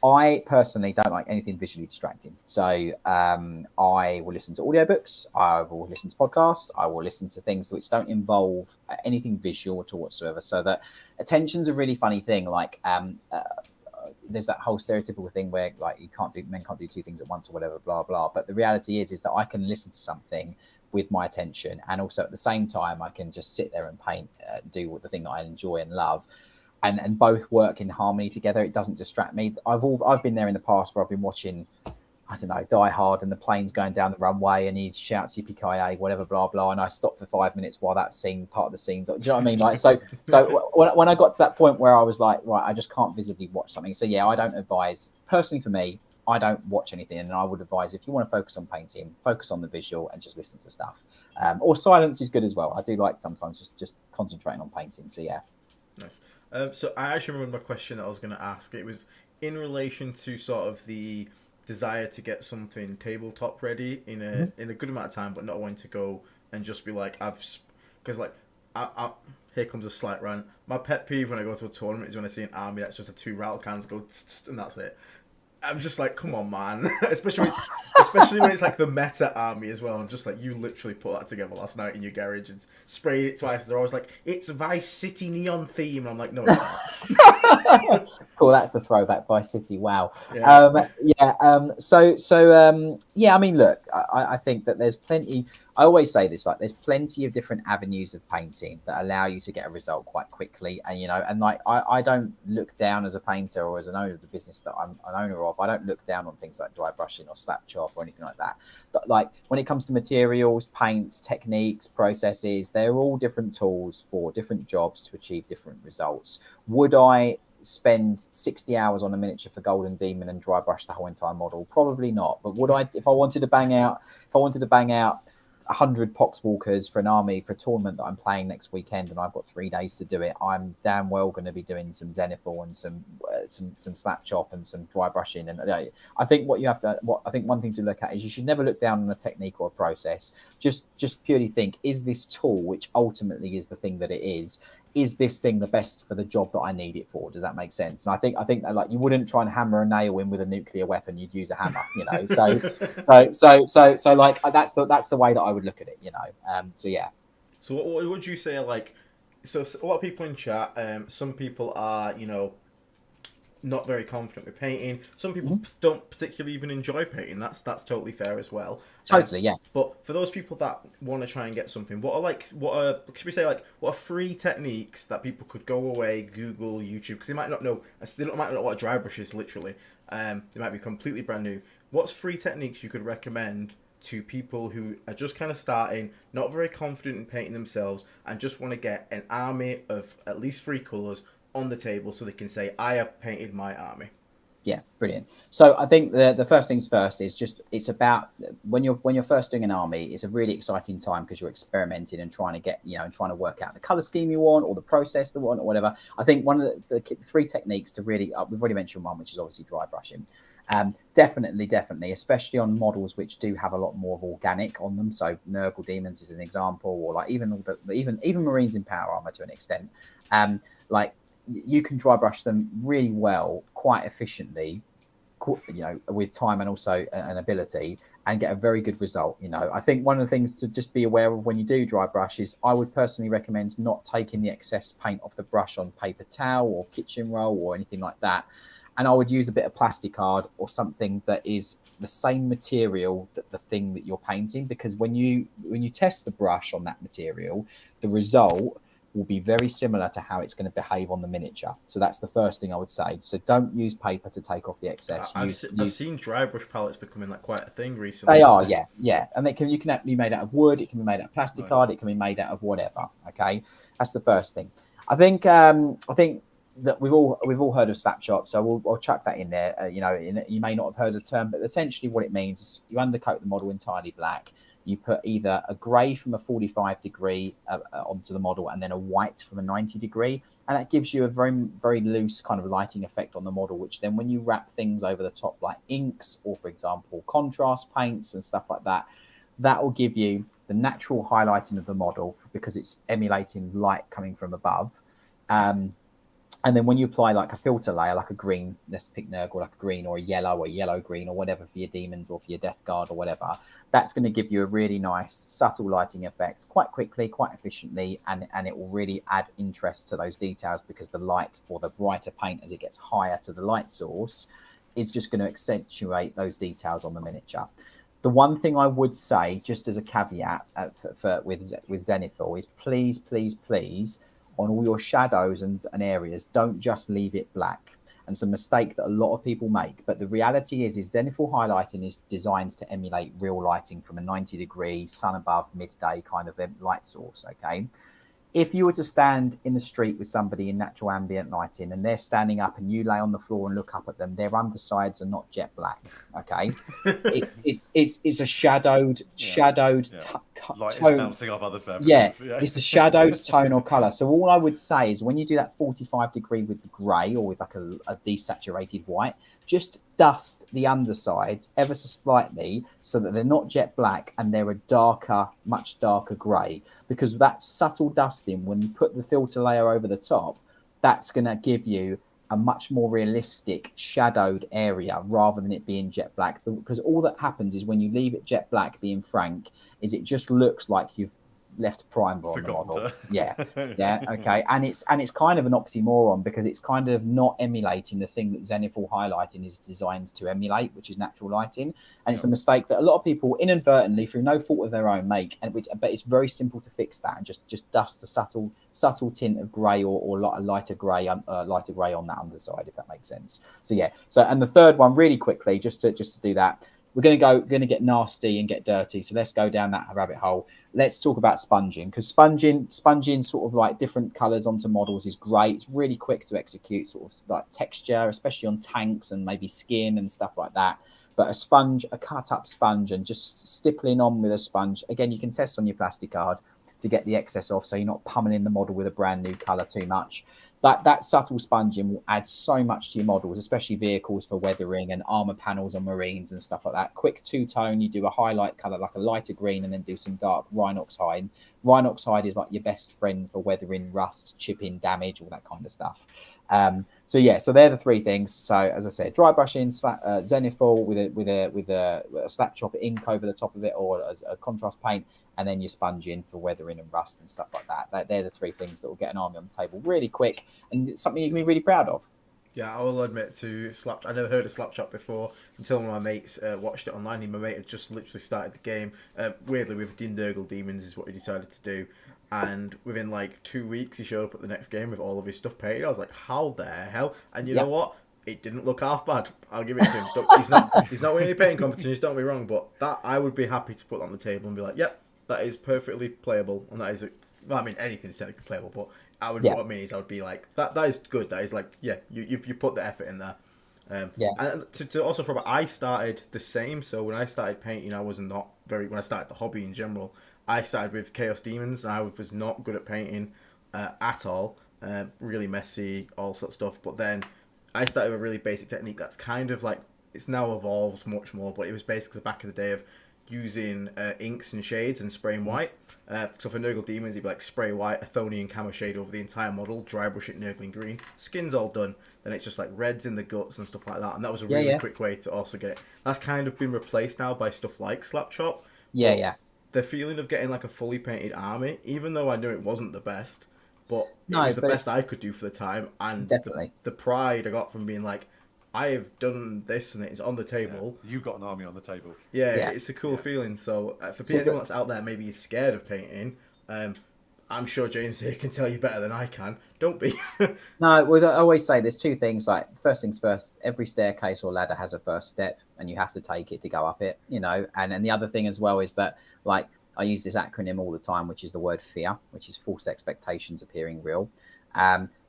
I personally don't like anything visually distracting. So I will listen to audiobooks, I will listen to podcasts, I will listen to things which don't involve anything visual at all whatsoever. So that attention's a really funny thing. Like there's that whole stereotypical thing where like men can't do two things at once or whatever, blah blah. But the reality is that I can listen to something with my attention, and also at the same time I can just sit there and paint, do the thing that I enjoy and love. And both work in harmony together. It doesn't distract me. I've been there in the past where I've been watching, I don't know, Die Hard, and the plane's going down the runway, and he shouts "Yippee-ki-yay," whatever, blah blah, and I stop for 5 minutes while that part of the scene. Do you know what I mean? Like so when I got to that point where I was like, right, I just can't visibly watch something. So yeah, I don't advise personally for me. I don't watch anything, and I would advise if you want to focus on painting, focus on the visual and just listen to stuff. Or silence is good as well. I do like sometimes just concentrating on painting. So yeah. Nice. So I actually remember my question that I was going to ask. It was in relation to sort of the desire to get something tabletop ready in a good amount of time, but not wanting to go and just be like, because like, here comes a slight rant. My pet peeve when I go to a tournament is when I see an army that's just a 2 rattle cans go and that's it. I'm just like, come on, man. especially when it's like the meta army as well. I'm just like, you literally put that together last night in your garage and sprayed it twice. And they're always like, it's Vice City neon theme. And I'm like, no, it's not. Cool, that's a throwback. Vice City, wow. Yeah. Yeah, I mean, look, I think that there's plenty. I always say this, like, there's plenty of different avenues of painting that allow you to get a result quite quickly. And like, I don't look down as a painter or as an owner of the business that I'm an owner of. I don't look down on things like dry brushing or slap chop or anything like that. But like, when it comes to materials, paints, techniques, processes, they're all different tools for different jobs to achieve different results. Would I spend 60 hours on a miniature for Golden Demon and dry brush the whole entire model? Probably not. But would I, if I wanted to bang out 100 poxwalkers for an army for a tournament that I'm playing next weekend, and I've got 3 days to do it, I'm damn well going to be doing some Zenithal and some slap chop and some dry brushing. And I think one thing to look at is you should never look down on a technique or a process. Just purely think, is this tool, which ultimately is the thing that it is this thing the best for the job that I need it for? Does that make sense? And I think that, like, you wouldn't try and hammer a nail in with a nuclear weapon. You'd use a hammer, you know. So like, that's the way that I would look at it, you know. So yeah. So what would you say? Like, so a lot of people in chat. Some people are, you know, not very confident with painting. Some people don't particularly even enjoy painting. That's totally fair as well. Totally, yeah. But for those people that want to try and get something, what are free techniques that people could go away, Google, YouTube, because they might not know what a dry brush is literally. They might be completely brand new. What's free techniques you could recommend to people who are just kind of starting, not very confident in painting themselves, and just want to get an army of at least 3 colours on the table so they can say, I have painted my army? Yeah, brilliant. So I think the first things first is just it's about when you're first doing an army, it's a really exciting time because you're experimenting and trying to get and trying to work out the color scheme you want or the process you want or whatever. I think one of the three techniques to really we've already mentioned one, which is obviously dry brushing. Definitely, especially on models which do have a lot more of organic on them. So Nurgle demons is an example, or like even Marines in power armor to an extent. Like you can dry brush them really well, quite efficiently, with time and also an ability, and get a very good result. I think one of the things to just be aware of when you do dry brush is I would personally recommend not taking the excess paint off the brush on paper towel or kitchen roll or anything like that. And I would use a bit of plastic card or something that is the same material that the thing that you're painting, because when you test the brush on that material, the result will be very similar to how it's going to behave on the miniature. So that's the first thing I would say. So don't use paper to take off the excess. I've seen dry brush palettes becoming like quite a thing recently. They are, yeah. And you can be made out of wood. It can be made out of plastic card. It can be made out of whatever. Okay, that's the first thing. I think that we've all heard of Slapshot, so I'll chuck that in there. You may not have heard the term, but essentially what it means is you undercoat the model entirely black. You put either a grey from a 45 degree onto the model and then a white from a 90 degree. And that gives you a very, very loose kind of lighting effect on the model, which then when you wrap things over the top like inks or, for example, contrast paints and stuff like that, that will give you the natural highlighting of the model because it's emulating light coming from above. And then when you apply like a filter layer, like a green, let's pick Nurgle, like a green or a yellow-green or whatever for your demons or for your Death Guard or whatever, that's going to give you a really nice, subtle lighting effect quite quickly, quite efficiently, and it will really add interest to those details because the light or the brighter paint as it gets higher to the light source is just going to accentuate those details on the miniature. The one thing I would say, just as a caveat with Zenithal, is please, on all your shadows and areas, don't just leave it black. And it's a mistake that a lot of people make. But the reality is zenithal highlighting is designed to emulate real lighting from a 90 degree, sun above, midday kind of light source, okay? If you were to stand in the street with somebody in natural ambient lighting and they're standing up and you lay on the floor and look up at them, their undersides are not jet black, okay? It's a shadowed like tone. bouncing off other surfaces. Yeah, it's a shadowed tone or color. So all I would say is when you do that 45 degree with the gray or with like a desaturated white, just dust the undersides ever so slightly so that they're not jet black and they're a darker, much darker gray, because that subtle dusting, when you put the filter layer over the top, that's going to give you a much more realistic shadowed area rather than it being jet black. Because all that happens is when you leave it jet black, being frank, is it just looks like you've left primer on the model. Yeah, okay. And it's kind of an oxymoron because it's kind of not emulating the thing that zenithal highlighting is designed to emulate, which is natural lighting. And it's a mistake that a lot of people inadvertently, through no fault of their own, make. But it's very simple to fix that and just dust a subtle tint of grey or a lighter grey on that underside, if that makes sense. So yeah. So and the third one, really quickly, just to do that. We're going to get nasty and get dirty. So let's go down that rabbit hole. Let's talk about sponging, because sponging sort of like different colors onto models is great. It's really quick to execute, sort of like texture, especially on tanks and maybe skin and stuff like that. But a cut up sponge and just stippling on with a sponge. Again, you can test on your plastic card to get the excess off so you're not pummeling the model with a brand new color too much. That subtle sponging will add so much to your models, especially vehicles for weathering and armor panels on Marines and stuff like that. Quick two-tone, you do a highlight color like a lighter green and then do some dark Rhinox hide. Rhinox hide is like your best friend for weathering, rust, chipping, damage, all that kind of stuff. So they're the three things. So as I said, dry brushing, zenithal with a slap chop ink over the top of it or a contrast paint, and then you're sponging for weathering and rust and stuff like that. They're the three things that will get an army on the table really quick, and it's something you can be really proud of. Yeah, I will admit to I never heard of Slapshot before until one of my mates watched it online. And my mate had just literally started the game. Weirdly, with Nurgle Demons is what he decided to do. And within like 2 weeks, he showed up at the next game with all of his stuff painted. I was like, how the hell? And you know what? It didn't look half bad. I'll give it to him. He's not winning any painting competitions, don't be wrong, but that I would be happy to put on the table and be like, yep, that is perfectly playable. And that is, anything's technically playable, but what I mean is I would be like, that is good. That is like, yeah, you put the effort in there. Yeah. And to also from I started the same. So when I started painting, I was not very. When I started the hobby in general, I started with Chaos Demons. And I was not good at painting at all. Really messy, all sorts of stuff. But then I started with a really basic technique that's kind of like it's now evolved much more. But it was basically the back of the day of using inks and shades and spraying white. So for Nurgle Demons, you'd be like spray white, Athonian camo shade over the entire model, dry brush it Nurgling green, skin's all done. Then it's just like reds in the guts and stuff like that. And that was a really quick way to also get it. That's kind of been replaced now by stuff like Slapshot. Yeah. The feeling of getting like a fully painted army, even though I knew it wasn't the best, but it was the best I could do for the time. And definitely the pride I got from being like, I have done this and it's on the table. Yeah. You got an army on the table. Yeah. It's a cool feeling. So for anyone that's out there, maybe is scared of painting, I'm sure James here can tell you better than I can. Don't be. No, well, I always say there's two things. Like, first things first, every staircase or ladder has a first step, and you have to take it to go up it, you know. And the other thing as well is that, like, I use this acronym all the time, which is the word fear, which is false expectations appearing real.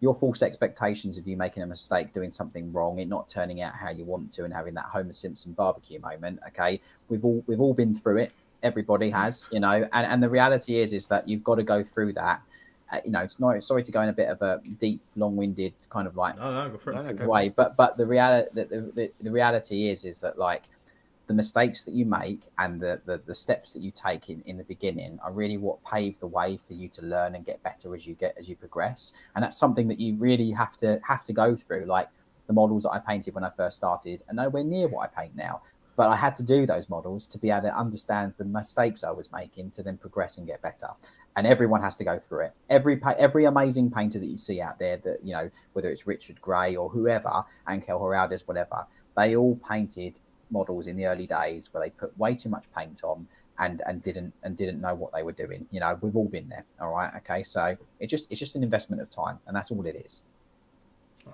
Your false expectations of you making a mistake, doing something wrong, it not turning out how you want to, and having that Homer Simpson barbecue moment. Okay, we've all been through it. Everybody has, you know, and the reality is that you've got to go through that. You know, it's not, sorry to go in a bit of a deep, long-winded kind of like go for it. way, but the reality is that, like, the mistakes that you make and the steps that you take in the beginning are really what pave the way for you to learn and get better as you progress. And that's something that you really have to go through. Like, the models that I painted when I first started are nowhere near what I paint now, but I had to do those models to be able to understand the mistakes I was making to then progress and get better. And everyone has to go through it. Every amazing painter that you see out there, that, you know, whether it's Richard Gray or whoever, Ankel Heraldez, whatever, they all painted models in the early days where they put way too much paint on and didn't know what they were doing. You know, we've all been there. All right, okay. So it's just an investment of time, and that's all it is.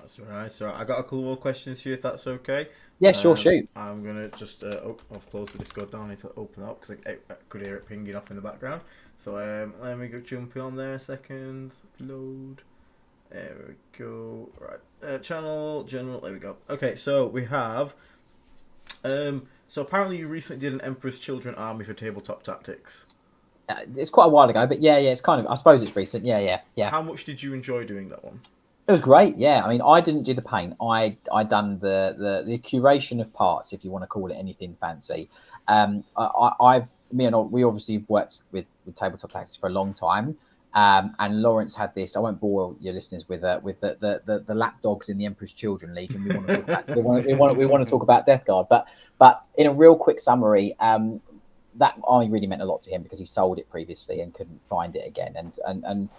That's all right. So I got a couple more questions for you, if that's okay. Yeah, sure, shoot. I'm gonna just I've closed the Discord down. I need to open it up because I could hear it pinging off in the background. So let me go jump on there a second. Load. There we go. Right. Channel general. There we go. Okay. So we have. So apparently you recently did an Emperor's Children army for Tabletop Tactics. It's quite a while ago, but yeah, it's kind of. I suppose it's recent. Yeah. How much did you enjoy doing that one? It was great. Yeah, I mean, I didn't do the paint. I done the curation of parts, if you want to call it anything fancy. We obviously worked with Tabletop Tactics for a long time. And Lawrence had this. I won't bore your listeners with the lapdogs in the Emperor's Children League, and we want to talk about we want to talk about Death Guard. But in a real quick summary, that army really meant a lot to him because he sold it previously and couldn't find it again. And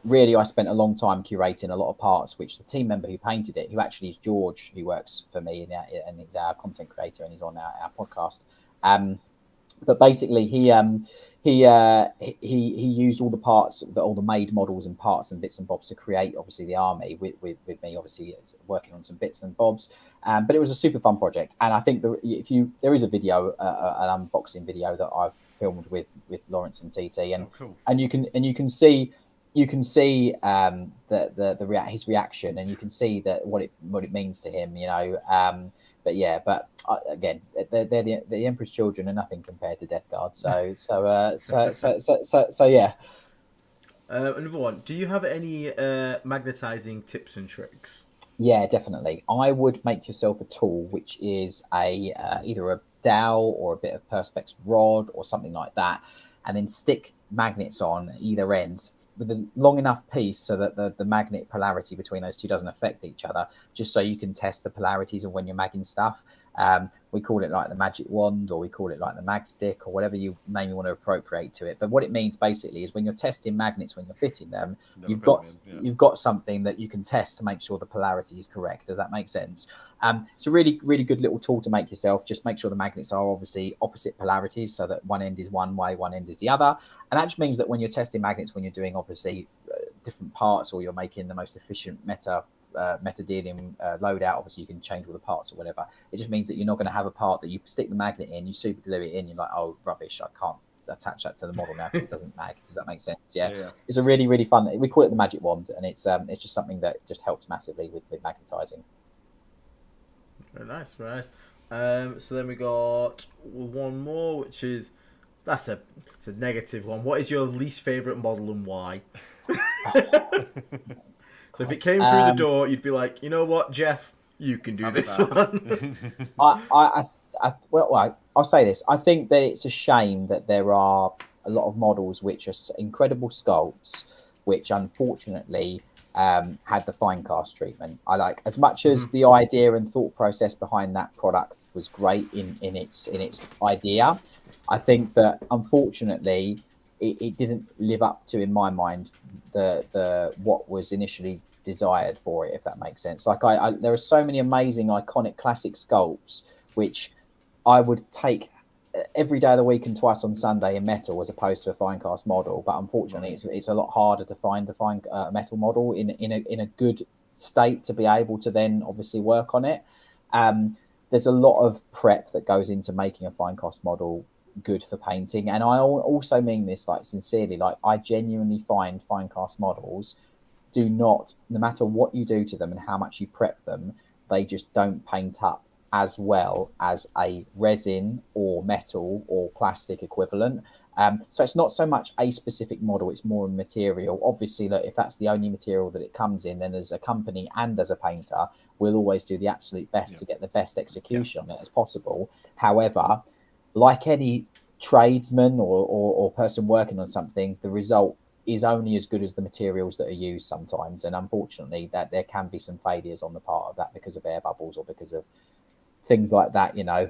really, I spent a long time curating a lot of parts, which the team member who painted it, who actually is George, who works for me and he's our content creator and he's on our podcast. But basically, he used all the parts, all the made models and parts and bits and bobs to create, obviously, the army with me, obviously, working on some bits and bobs. But it was a super fun project, and I think there is a video, an unboxing video that I've filmed with Lawrence and TT, and cool. and you can see his reaction, and you can see that what it means to him, you know. But again, they're the Emperor's Children are nothing compared to Death Guard. So yeah. Another one. Do you have any magnetizing tips and tricks? Yeah, definitely. I would make yourself a tool, which is either a dowel or a bit of perspex rod or something like that, and then stick magnets on either end with a long enough piece so that the magnet polarity between those two doesn't affect each other, just so you can test the polarities of when you're magging stuff. We call it like the magic wand, or we call it like the mag stick, or whatever you name you want to appropriate to it. But what it means basically is when you're testing magnets, when you're fitting them, you've got something that you can test to make sure the polarity is correct. Does that make sense? It's a really, really good little tool to make yourself. Just make sure the magnets are obviously opposite polarities, so that one end is one way, one end is the other. And that just means that when you're testing magnets, when you're doing obviously different parts, or you're making the most efficient meta dealing loadout, obviously you can change all the parts or whatever. It just means that you're not going to have a part that you stick the magnet in, you super glue it in, you're like, oh rubbish, I can't attach that to the model now because it doesn't mag. Does that make sense? Yeah. It's a really, really fun. We call it the magic wand, and it's just something that just helps massively with magnetizing. Very nice, very nice. So then we got one more, which is it's a negative one. What is your least favorite model and why? So if it came through the door, you'd be like, you know what, Jeff, you can do this one. I'll say this. I think that it's a shame that there are a lot of models which are incredible sculpts, which unfortunately had the fine cast treatment. I like, as much as the idea and thought process behind that product was great in its idea, I think that unfortunately it didn't live up to, in my mind, the what was initially desired for it, if that makes sense. Like there are so many amazing iconic classic sculpts which I would take every day of the week and twice on Sunday in metal as opposed to a fine cast model. But unfortunately, it's a lot harder to find a fine metal model in a good state to be able to then obviously work on it. There's a lot of prep that goes into making a fine cast model good for painting, and I also mean this like sincerely. Like, I genuinely find fine cast models do not, no matter what you do to them and how much you prep them, they just don't paint up as well as a resin or metal or plastic equivalent. So it's not so much a specific model, it's more a material. Obviously, look, if that's the only material that it comes in, then as a company and as a painter, we'll always do the absolute best to get the best execution on it as possible. However, like any tradesman or person working on something, the result is only as good as the materials that are used sometimes. And unfortunately, that there can be some failures on the part of that because of air bubbles or because of things like that, you know.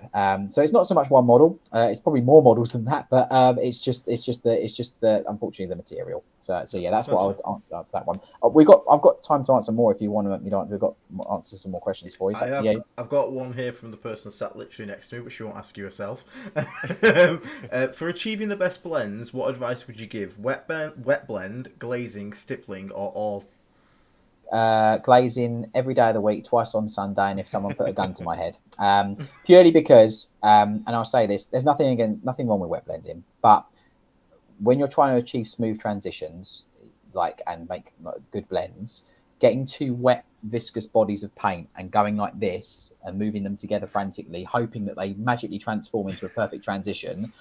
So it's not so much one model. It's probably more models than that, but it's just the unfortunately the material. So yeah, that's what I would answer to that one. I've got time to answer more if you want to. We've got answer some more questions for you. I've got one here from the person sat literally next to me, but she won't ask you herself. For achieving the best blends, what advice would you give? Wet blend, glazing, stippling, or all? Glazing every day of the week, twice on Sunday, and if someone put a gun to my head, purely because, and I'll say this: there's nothing wrong with wet blending, but when you're trying to achieve smooth transitions, and make good blends, getting two wet, viscous bodies of paint and going like this and moving them together frantically, hoping that they magically transform into a perfect transition.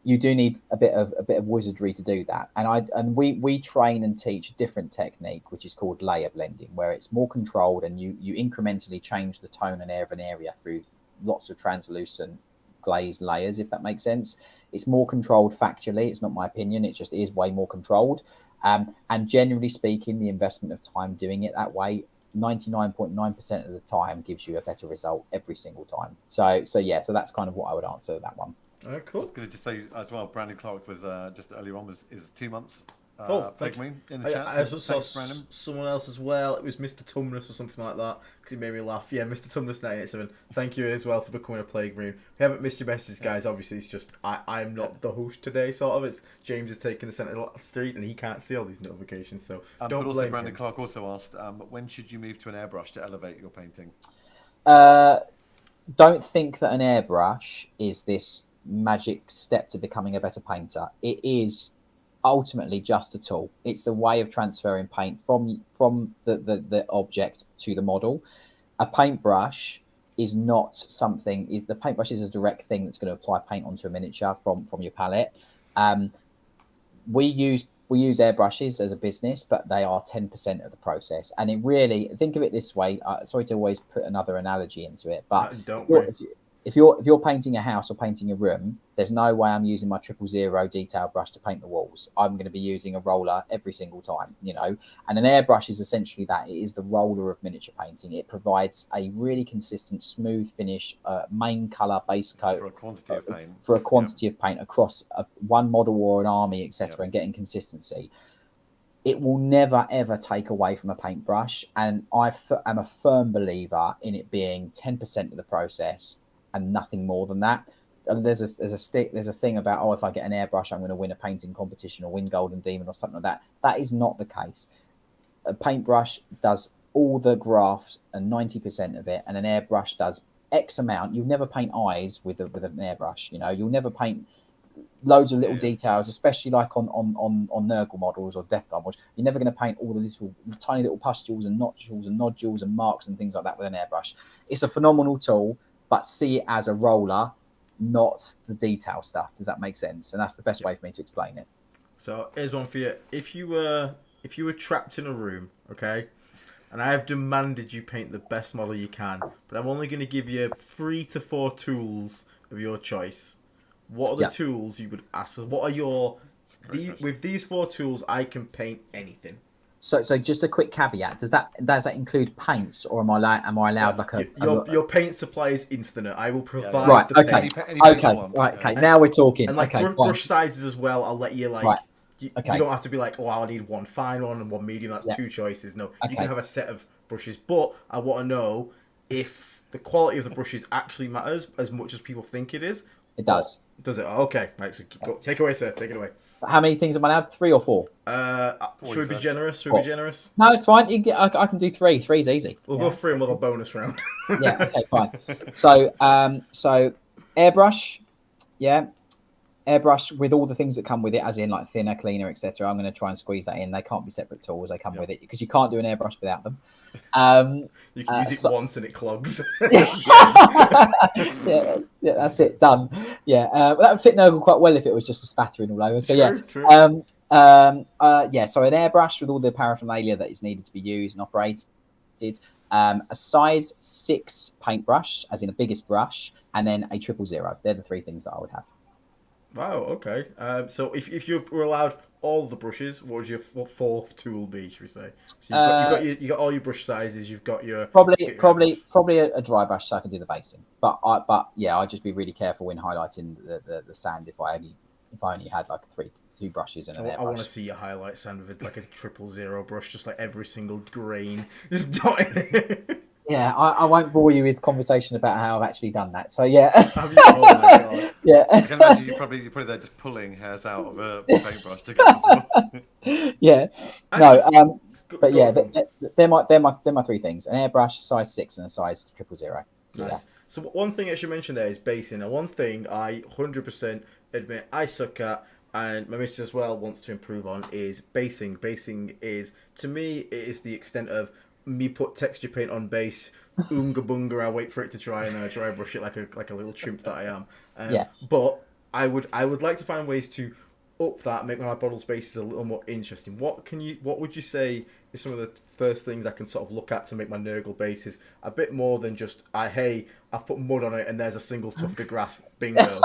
You do need a bit of wizardry to do that, and we train and teach a different technique, which is called layer blending, where it's more controlled and you incrementally change the tone and air of an area through lots of translucent glazed layers, if that makes sense. It's more controlled factually. It's not my opinion. It just is way more controlled. And generally speaking, the investment of time doing it that way, 99.9% of the time, gives you a better result every single time. So that's kind of what I would answer that one. Oh, cool. I was going to just say as well, Brandon Clark was just earlier on is 2 months. Thank me in the chat. I also saw someone else as well. It was Mr. Tumnus or something like that, because he made me laugh. Yeah, Mr. Tumnus 987. Thank you as well for becoming a Plague Room. We haven't missed your messages, guys. Obviously, it's just I'm not the host today, sort of. It's James is taking the centre street and he can't see all these notifications. So don't but also blame Brandon him. Clark also asked, when should you move to an airbrush to elevate your painting? Don't think that an airbrush is this magic step to becoming a better painter. It is ultimately just a tool. It's the way of transferring paint from the object to the model. A paintbrush is not something. The paintbrush is a direct thing that's going to apply paint onto a miniature from your palette. We use airbrushes as a business, but they are 10% of the process. And it really, think of it this way. Sorry to always put another analogy into it, but if you're painting a house or painting a room, there's no way I'm using my 000 detail brush to paint the walls. I'm going to be using a roller every single time, you know. And an airbrush is essentially that. It is the roller of miniature painting. It provides a really consistent, smooth finish, main color base coat for a quantity of paint. For a quantity of paint across one model or an army, etc., and getting consistency. It will never, ever take away from a paintbrush. And I am a firm believer in it being 10% of the process and nothing more than that. There's a thing about, if I get an airbrush, I'm going to win a painting competition or win Golden Demon or something like that. That is not the case. A paintbrush does all the grafts and 90% of it, and an airbrush does X amount. You'll never paint eyes with an airbrush. You know, you'll never paint loads of little details, especially like on Nurgle models or Death Guard models. You're never going to paint all the tiny little pustules and nodules and marks and things like that with an airbrush. It's a phenomenal tool, but see it as a roller, not the detail stuff. Does that make sense? And that's the best way for me to explain it. So here's one for you. If you were trapped in a room, okay, and I have demanded you paint the best model you can, but I'm only going to give you 3 to 4 tools of your choice. What are the tools you would ask for? What are your... with these 4 tools, I can paint anything. So just a quick caveat. Does that include paints, or am I allowed like a... Your paint supply is infinite. I will provide the paint. Okay. Now we're talking. And like brush sizes as well, I'll let you like... Right. You don't have to be like, oh, I need one fine one and one medium. That's 2 choices. No, you can have a set of brushes. But I want to know if the quality of the brushes actually matters as much as people think it is. It does. Does it? Oh, okay. Right, so go. Take away, sir. Take it away. So how many things am I allowed? 3 or 4? Should we be generous? Should we be generous? No, it's fine. I can do 3. 3's easy. We'll go 3 and we'll have a bonus round. Yeah. Okay. Fine. So airbrush. Yeah. Airbrush with all the things that come with it, as in like thinner, cleaner, etc. I'm going to try and squeeze that in. They can't be separate tools. They come with it because you can't do an airbrush without them. You can use it once and it clogs. yeah, that's it. Done. Yeah, that would fit Nurgle quite well if it was just a spattering all over. So True. So an airbrush with all the paraphernalia that is needed to be used and operated. A size 6 paintbrush, as in the biggest brush, and then a 000. They're the 3 things that I would have. Wow, okay. So if you were allowed all the brushes, what would your 4th tool be, should we say? So you got all your brush sizes, you've got your... Probably a dry brush so I can do the basing. But I'd just be really careful when highlighting the sand if I only had like 2 brushes and an airbrush. I want to see your highlight sand with like a 000 brush, just like every single grain, just dotting it. Yeah, I won't bore you with conversation about how I've actually done that. So yeah. Oh my god. Yeah. I can imagine you're probably there just pulling hairs out of a paintbrush to get this. Yeah. No. But yeah, they're my 3 things: an airbrush, size 6, and a size 000. Nice. Yeah. So one thing I should mention there is basing. And one thing I 100% admit I suck at, and my missus as well wants to improve on, is basing. Basing is, to me, it is the extent of me put texture paint on base, oonga boonga, I wait for it to dry and dry brush it like a little chimp that I am. But I would like to find ways to up that, make my models bases a little more interesting. What would you say is some of the first things I can sort of look at to make my Nurgle bases a bit more than just I've put mud on it and there's a single tuft of grass, bingo.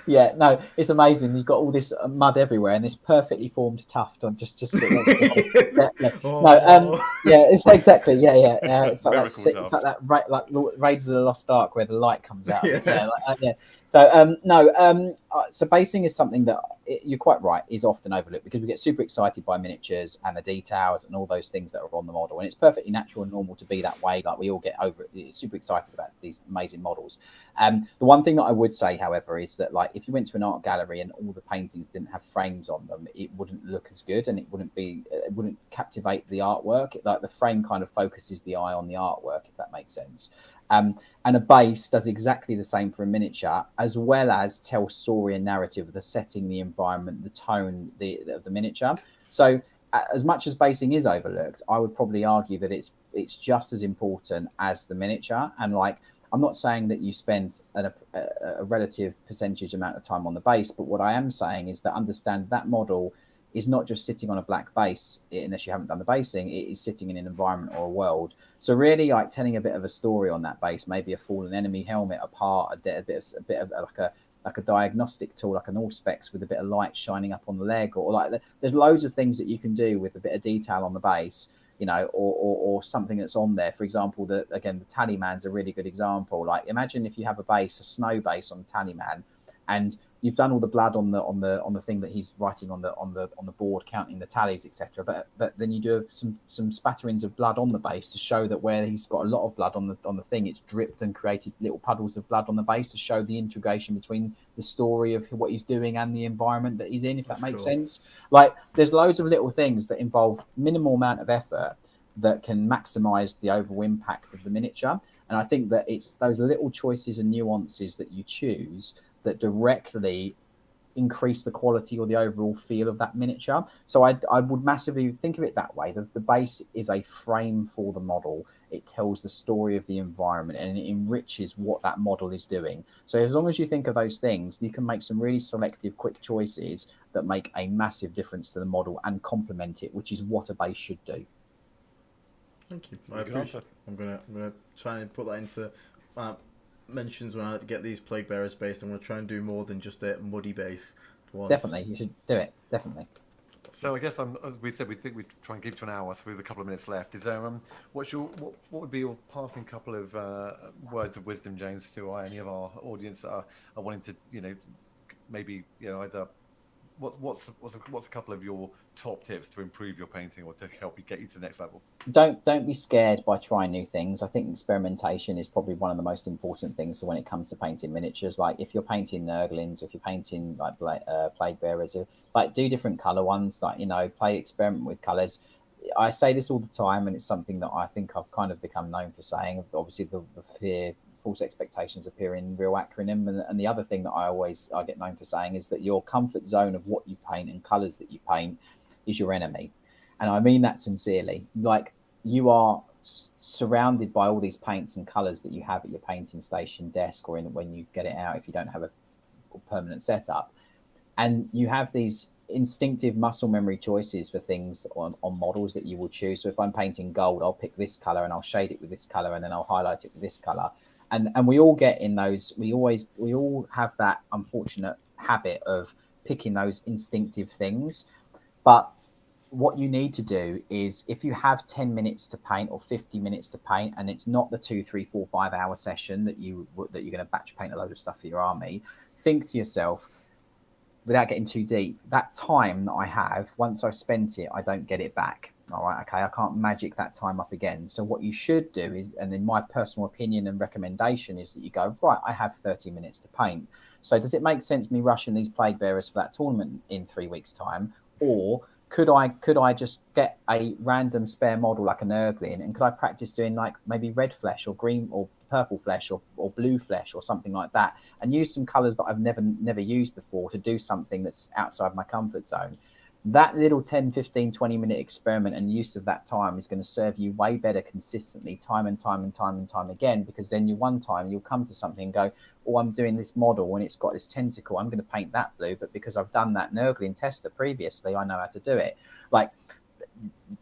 Yeah, no, it's amazing. You've got all this mud everywhere and this perfectly formed tuft on just it's exactly it's like that like Raiders of the Lost Ark where the light comes out. So basing is something that you're quite right is often overlooked because we get super excited by miniatures and the details and all those things that are on the model, and it's perfectly natural and normal to be that way. Like we all get super excited about these amazing models. The one thing that I would say, however, is that like if you went to an art gallery and all the paintings didn't have frames on them, it wouldn't look as good and it wouldn't captivate the artwork. Like the frame kind of focuses the eye on the artwork, if that makes sense. And a base does exactly the same for a miniature, as well as tell story and narrative, the setting, the environment, the tone of the miniature. So as much as basing is overlooked, I would probably argue that it's just as important as the miniature. And like, I'm not saying that you spend a relative percentage amount of time on the base, but what I am saying is that understand that model is not just sitting on a black base, unless you haven't done the basing, it is sitting in an environment or a world. So really like telling a bit of a story on that base, maybe a fallen enemy helmet, a part, a bit of like a diagnostic tool, like an Allspex with a bit of light shining up on the leg, or like there's loads of things that you can do with a bit of detail on the base, you know, or something that's on there. For example, the Tallyman's a really good example. Like imagine if you have a base, a snow base on the Tallyman, and you've done all the blood on the thing that he's writing on the board, counting the tallies, etc. But then you do some spatterings of blood on the base to show that where he's got a lot of blood on the thing, it's dripped and created little puddles of blood on the base to show the integration between the story of what he's doing and the environment that he's in, if that makes sense. Like there's loads of little things that involve minimal amount of effort that can maximize the overall impact of the miniature. And I think that it's those little choices and nuances that you choose that directly increase the quality or the overall feel of that miniature. So I would massively think of it that way. The base is a frame for the model. It tells the story of the environment and it enriches what that model is doing. So as long as you think of those things, you can make some really selective, quick choices that make a massive difference to the model and complement it, which is what a base should do. Thank you. I appreciate it. I'm gonna try and put that into mentions when I get these Plague Bearers based. I'm gonna try and do more than just a muddy base. Definitely, you should do it. Definitely. So I guess as we said, we think we'd try and keep to an hour, so we have a couple of minutes left. Is there what would be your parting couple of words of wisdom, James, to any of our audience that are wanting to, maybe either what's a couple of your top tips to improve your painting or to help you get you to the next level? Don't be scared by trying new things. I think experimentation is probably one of the most important things when it comes to painting miniatures. Like if you're painting Nurglings, if you're painting like Plague Bearers, do different color ones. Experiment with colors. I say this all the time, and it's something that I think I've kind of become known for saying. Obviously, the fear, false expectations appear in real acronym, and the other thing that I get known for saying is that your comfort zone of what you paint and colors that you paint is your enemy. And I mean that sincerely. Like, you are surrounded by all these paints and colors that you have at your painting station desk, or when you get it out if you don't have a permanent setup, and you have these instinctive muscle memory choices for things on models that you will choose. So if I'm painting gold, I'll pick this color and I'll shade it with this color and then I'll highlight it with this color. And we all get in those, we all have that unfortunate habit of picking those instinctive things. But what you need to do is, if you have 10 minutes to paint or 50 minutes to paint, and it's not the 2, 3, 4, 5 hour session that you're going to batch paint a load of stuff for your army, think to yourself, without getting too deep, that time that I have, once I've spent it, I don't get it back. All right, okay, I can't magic that time up again. So what you should do is, and in my personal opinion and recommendation, is that you go, right, I have 30 minutes to paint. So does it make sense me rushing these Plague Bearers for that tournament in 3 weeks' time? Or could I just get a random spare model like an Nurgling, and could I practice doing like maybe red flesh or green or purple flesh or blue flesh or something like that, and use some colors that I've never used before to do something that's outside my comfort zone? That little 10, 15, 20-minute experiment and use of that time is going to serve you way better consistently time and time again, because then one time you'll come to something and go, oh, I'm doing this model and it's got this tentacle, I'm going to paint that blue, but because I've done that Nurgling tester previously, I know how to do it. Like,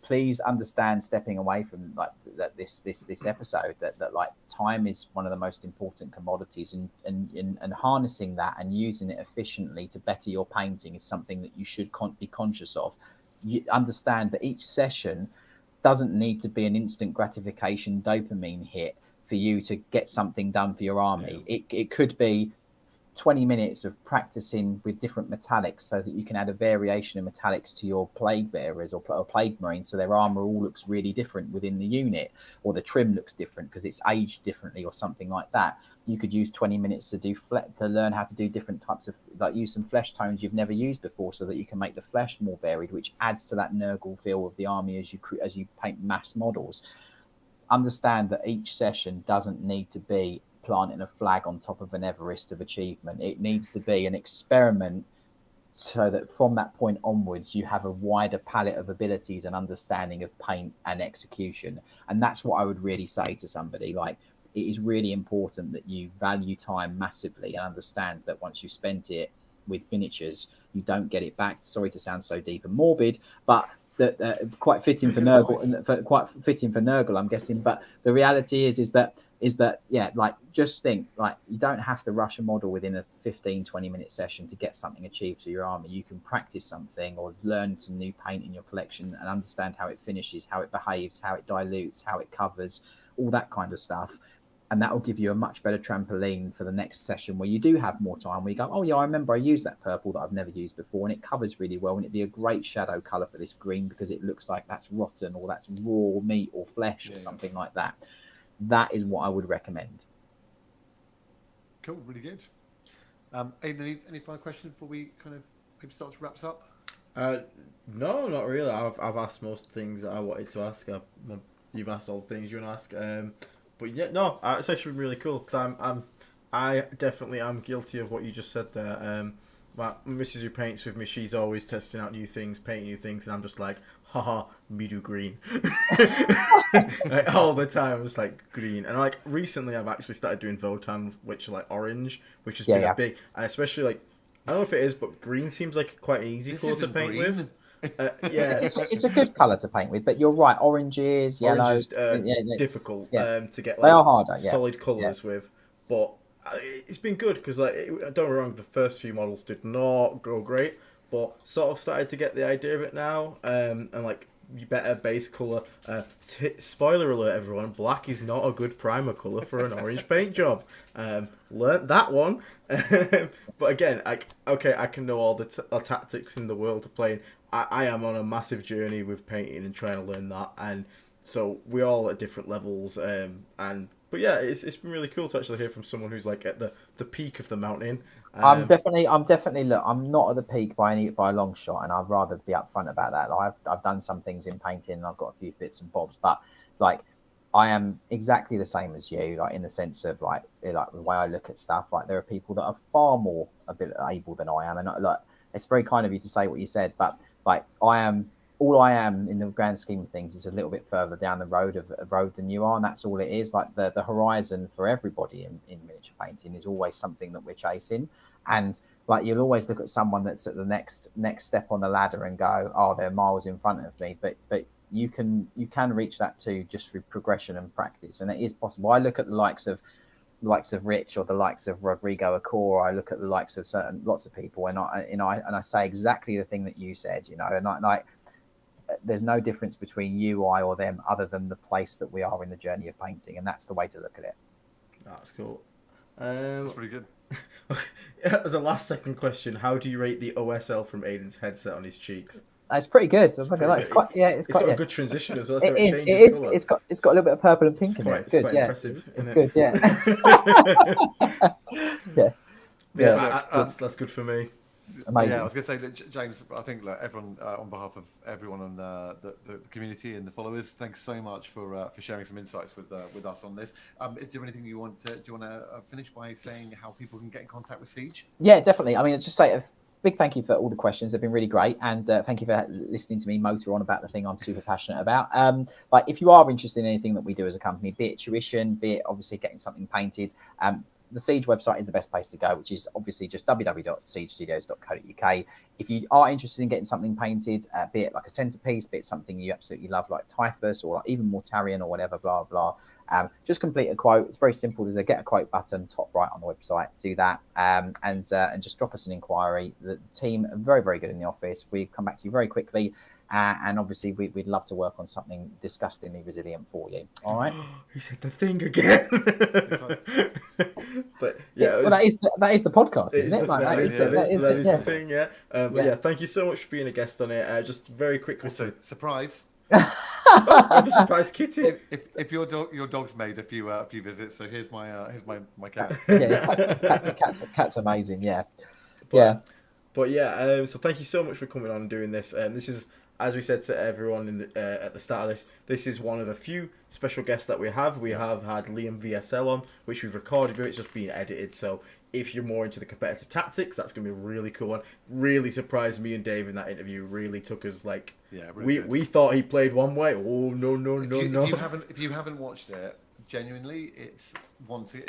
please understand, stepping away from like this episode, that like time is one of the most important commodities, and harnessing that and using it efficiently to better your painting is something that you should be conscious of. You understand that each session doesn't need to be an instant gratification dopamine hit for you to get something done for your army. Yeah. It could be 20 minutes of practicing with different metallics so that you can add a variation of metallics to your Plague Bearers or Plague Marines, so their armor all looks really different within the unit, or the trim looks different because it's aged differently or something like that. You could use 20 minutes to learn how to do different types of, like, use some flesh tones you've never used before, so that you can make the flesh more varied, which adds to that Nurgle feel of the army as you paint mass models. Understand that each session doesn't need to be planting a flag on top of an Everest of achievement. It needs to be an experiment, so that from that point onwards you have a wider palette of abilities and understanding of paint and execution. And that's what I would really say to somebody. Like, it is really important that you value time massively and understand that once you've spent it with miniatures, you don't get it back. Sorry to sound so deep and morbid, but that quite fitting for Nurgle, I'm guessing. But the reality is that yeah, like, just think, like, you don't have to rush a model within a 15-20 minute session to get something achieved for your army. You can practice something or learn some new paint in your collection and understand how it finishes, how it behaves, how it dilutes, how it covers, all that kind of stuff. And that will give you a much better trampoline for the next session, where you do have more time, where you go, oh yeah, I remember I used that purple that I've never used before and it covers really well, and it'd be a great shadow color for this green because it looks like that's rotten or that's raw meat or flesh or something like that. That is what I would recommend. Cool, really good. Aidan, any final questions before we kind of maybe start to wrap up? No, not really. I've asked most things that I wanted to ask. You've asked all the things you want to ask. But yeah, no, it's actually really cool, because I definitely am guilty of what you just said there. my missus who paints with me, she's always testing out new things, painting new things, and I'm just like, haha, me do green. Like, all the time, I'm just like green. And like recently, I've actually started doing Votan, which are like orange, which has been a big, and especially like, I don't know if it is, but green seems like quite an easy colour to paint with. Yeah, it's a good colour to paint with, but you're right. Oranges, yellow, orange is difficult to get they are like harder. solid colours with, but it's been good because like don't get me wrong, the first few models did not go great, but sort of started to get the idea of it now, and like better base colour. Spoiler alert, everyone! Black is not a good primer colour for an orange paint job. Learnt that one, but again, I can know all the tactics in the world of playing. I am on a massive journey with painting and trying to learn that, and so we're all at different levels. But yeah, it's been really cool to actually hear from someone who's like at the peak of the mountain. I'm definitely look. I'm not at the peak by a long shot, and I'd rather be upfront about that. Like I've done some things in painting, and I've got a few bits and bobs, but like I am exactly the same as you. Like in the sense of like the way I look at stuff. Like there are people that are far more able than I am, and like it's very kind of you to say what you said, but like all I am in the grand scheme of things is a little bit further down the road than you are, and that's all it is. Like the horizon for everybody in miniature painting is always something that we're chasing, and like you'll always look at someone that's at the next step on the ladder and go, oh, they're miles in front of me, but you can reach that too just through progression and practice, and it is possible. I look at the likes of Rich or the likes of Rodrigo Acor. I look at the likes of lots of people, and I say exactly the thing that you said, and like there's no difference between you, I, or them, other than the place that we are in the journey of painting, and that's the way to look at it. That's cool. That's pretty good. As a last second question, how do you rate the OSL from Aiden's headset on his cheeks? It's pretty good. It's got a good transition as well. So it's got a little bit of purple and pink in it. It's good. Quite impressive. It's good. Yeah. Yeah, that's good for me. Amazing. Yeah, I was going to say, James, I think everyone, on behalf of everyone on the community and the followers, thanks so much for sharing some insights with us on this. Is there anything you want to finish by saying how people can get in contact with Siege? Yeah, definitely. I mean, it's just say a big thank you for all the questions. They've been really great, and thank you for listening to me motor on about the thing I'm super passionate about. Like if you are interested in anything that we do as a company, be it tuition, be it obviously getting something painted, the Siege website is the best place to go, which is obviously just www.siegestudios.co.uk. If you are interested in getting something painted, be it like a centerpiece, be it something you absolutely love like Typhus or like even Mortarion or whatever, blah, blah, just complete a quote. It's very simple. There's a get a quote button top right on the website. Do that and just drop us an inquiry. The team are very, very good in the office. We come back to you very quickly. And obviously, we'd love to work on something disgustingly resilient for you. All right. He said the thing again. But yeah, well, that is the podcast, isn't it? That is the thing. Yeah. But yeah, thank you so much for being a guest on it. Just very quickly. Also, surprise. I'm a surprise kitty. If your dog's made a few visits, so here's my cat. Yeah, cat's amazing. Yeah. But so thank you so much for coming on and doing this. This is, as we said to everyone at the start of this is one of a few special guests that we have. We have had Liam VSL on, which we've recorded, but it's just being edited. So if you're more into the competitive tactics, that's going to be a really cool one. Really surprised me and Dave in that interview. Really took us like, we thought he played one way. Oh, no. If you haven't watched it, genuinely, it's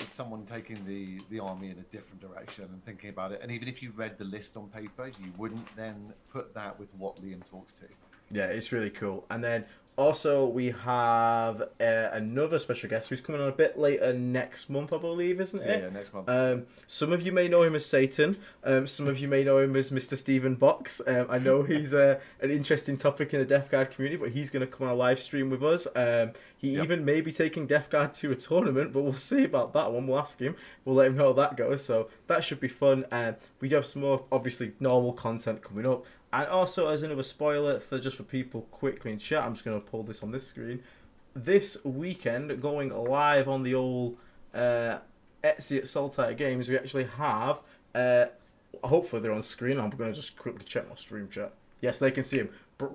someone taking the army in a different direction and thinking about it. And even if you read the list on paper, you wouldn't then put that with what Liam talks to. Yeah, it's really cool. And then also we have another special guest who's coming on a bit later next month, I believe, isn't it? Yeah, next month. Some of you may know him as Satan. Some of you may know him as Mr. Stephen Box. I know he's an interesting topic in the Death Guard community, but he's going to come on a live stream with us. He even may be taking Death Guard to a tournament, but we'll see about that one. We'll ask him. We'll let him know how that goes. So that should be fun. We do have some more, obviously, normal content coming up. And also, as another spoiler for people quickly in chat, I'm just going to pull this on this screen. This weekend, going live on the old Etsy at Saltire Games, we actually have, hopefully they're on screen. I'm going to just quickly check my stream chat. Yes, they can see them.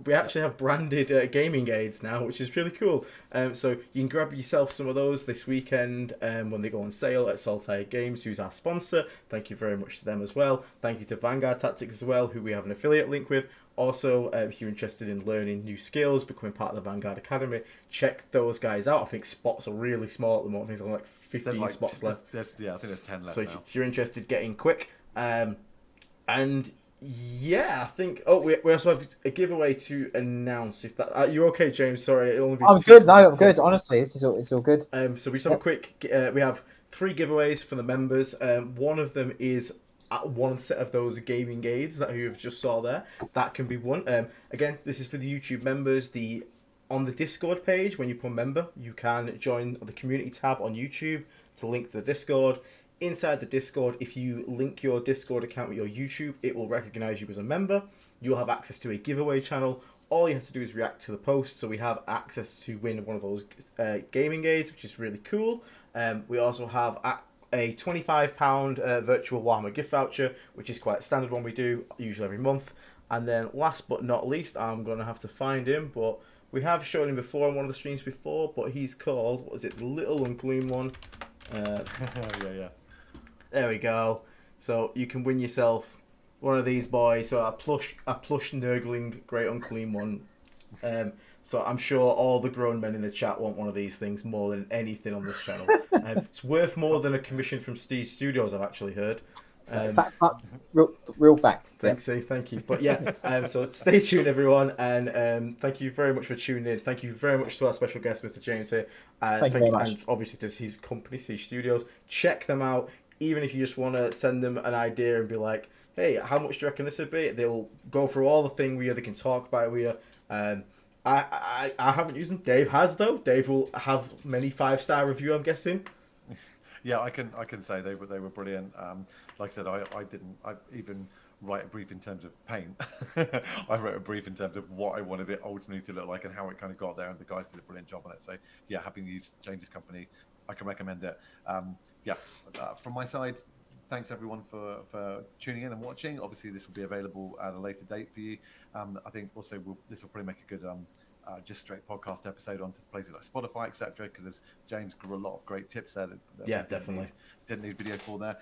We actually have branded gaming aids now, which is really cool. So you can grab yourself some of those this weekend when they go on sale at Saltair Games, who's our sponsor. Thank you very much to them as well. Thank you to Vanguard Tactics as well, who we have an affiliate link with. Also, if you're interested in learning new skills, becoming part of the Vanguard Academy, check those guys out. I think spots are really small at the moment. There's only like 15 spots left. I think there's 10 left so now. if you're interested, get in quick. And yeah, I think. Oh, we also have a giveaway to announce. If that you're okay, James? Sorry, it only. I'm good. No, I'm good. Honestly, it's all good. So we just have a quick. We have 3 giveaways for the members. One of them is one set of those gaming aids that you just saw there. That can be won. Again, this is for the YouTube members. On the Discord page, when you become a member, you can join the community tab on YouTube to link to the Discord. Inside the Discord, if you link your Discord account with your YouTube, it will recognize you as a member. You'll have access to a giveaway channel. All you have to do is react to the post. So we have access to win one of those gaming aids, which is really cool. We also have a £25 virtual Warhammer gift voucher, which is quite a standard one we do, usually every month. And then last but not least, I'm going to have to find him, but we have shown him before on one of the streams before, but he's called, what is it, the Little Unclean One. Yeah. There we go. So you can win yourself one of these boys. So a plush nurgling Great Unclean One. So I'm sure all the grown men in the chat want one of these things more than anything on this channel. It's worth more than a commission from Steve Studios, I've actually heard. Real fact. Thanks, Steve. Thank you. But yeah, so stay tuned, everyone, and thank you very much for tuning in. Thank you very much to our special guest, Mr. James here. Thank you very much. And obviously to his company, Steve Studios. Check them out. Even if you just want to send them an idea and be like, hey, how much do you reckon this would be? They'll go through all the things they can talk about with you. I haven't used them. Dave has, though. Dave will have many 5-star review, I'm guessing. Yeah, I can say they were brilliant. Like I said, I didn't even write a brief in terms of paint. I wrote a brief in terms of what I wanted it ultimately to look like and how it kind of got there, and the guys did a brilliant job on it. So yeah, having used James's company, I can recommend it. From my side, thanks everyone for tuning in and watching. Obviously, this will be available at a later date for you. I think also this will probably make a good just straight podcast episode onto places like Spotify, etc. Because James got a lot of great tips there. That Definitely. Didn't need video for there.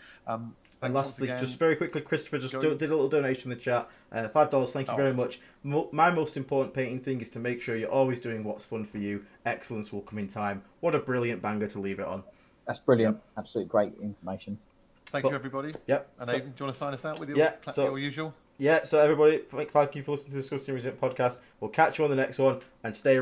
And lastly, just very quickly, Christopher just did a little donation in the chat. $5, thank you very much. My most important painting thing is to make sure you're always doing what's fun for you. Excellence will come in time. What a brilliant banger to leave it on. That's brilliant. Yep. Absolutely great information. Thank you, everybody. Yep. And Aidan, do you want to sign us out with your usual? Yeah, so everybody, thank you for listening to the Discussing Resent podcast. We'll catch you on the next one, and stay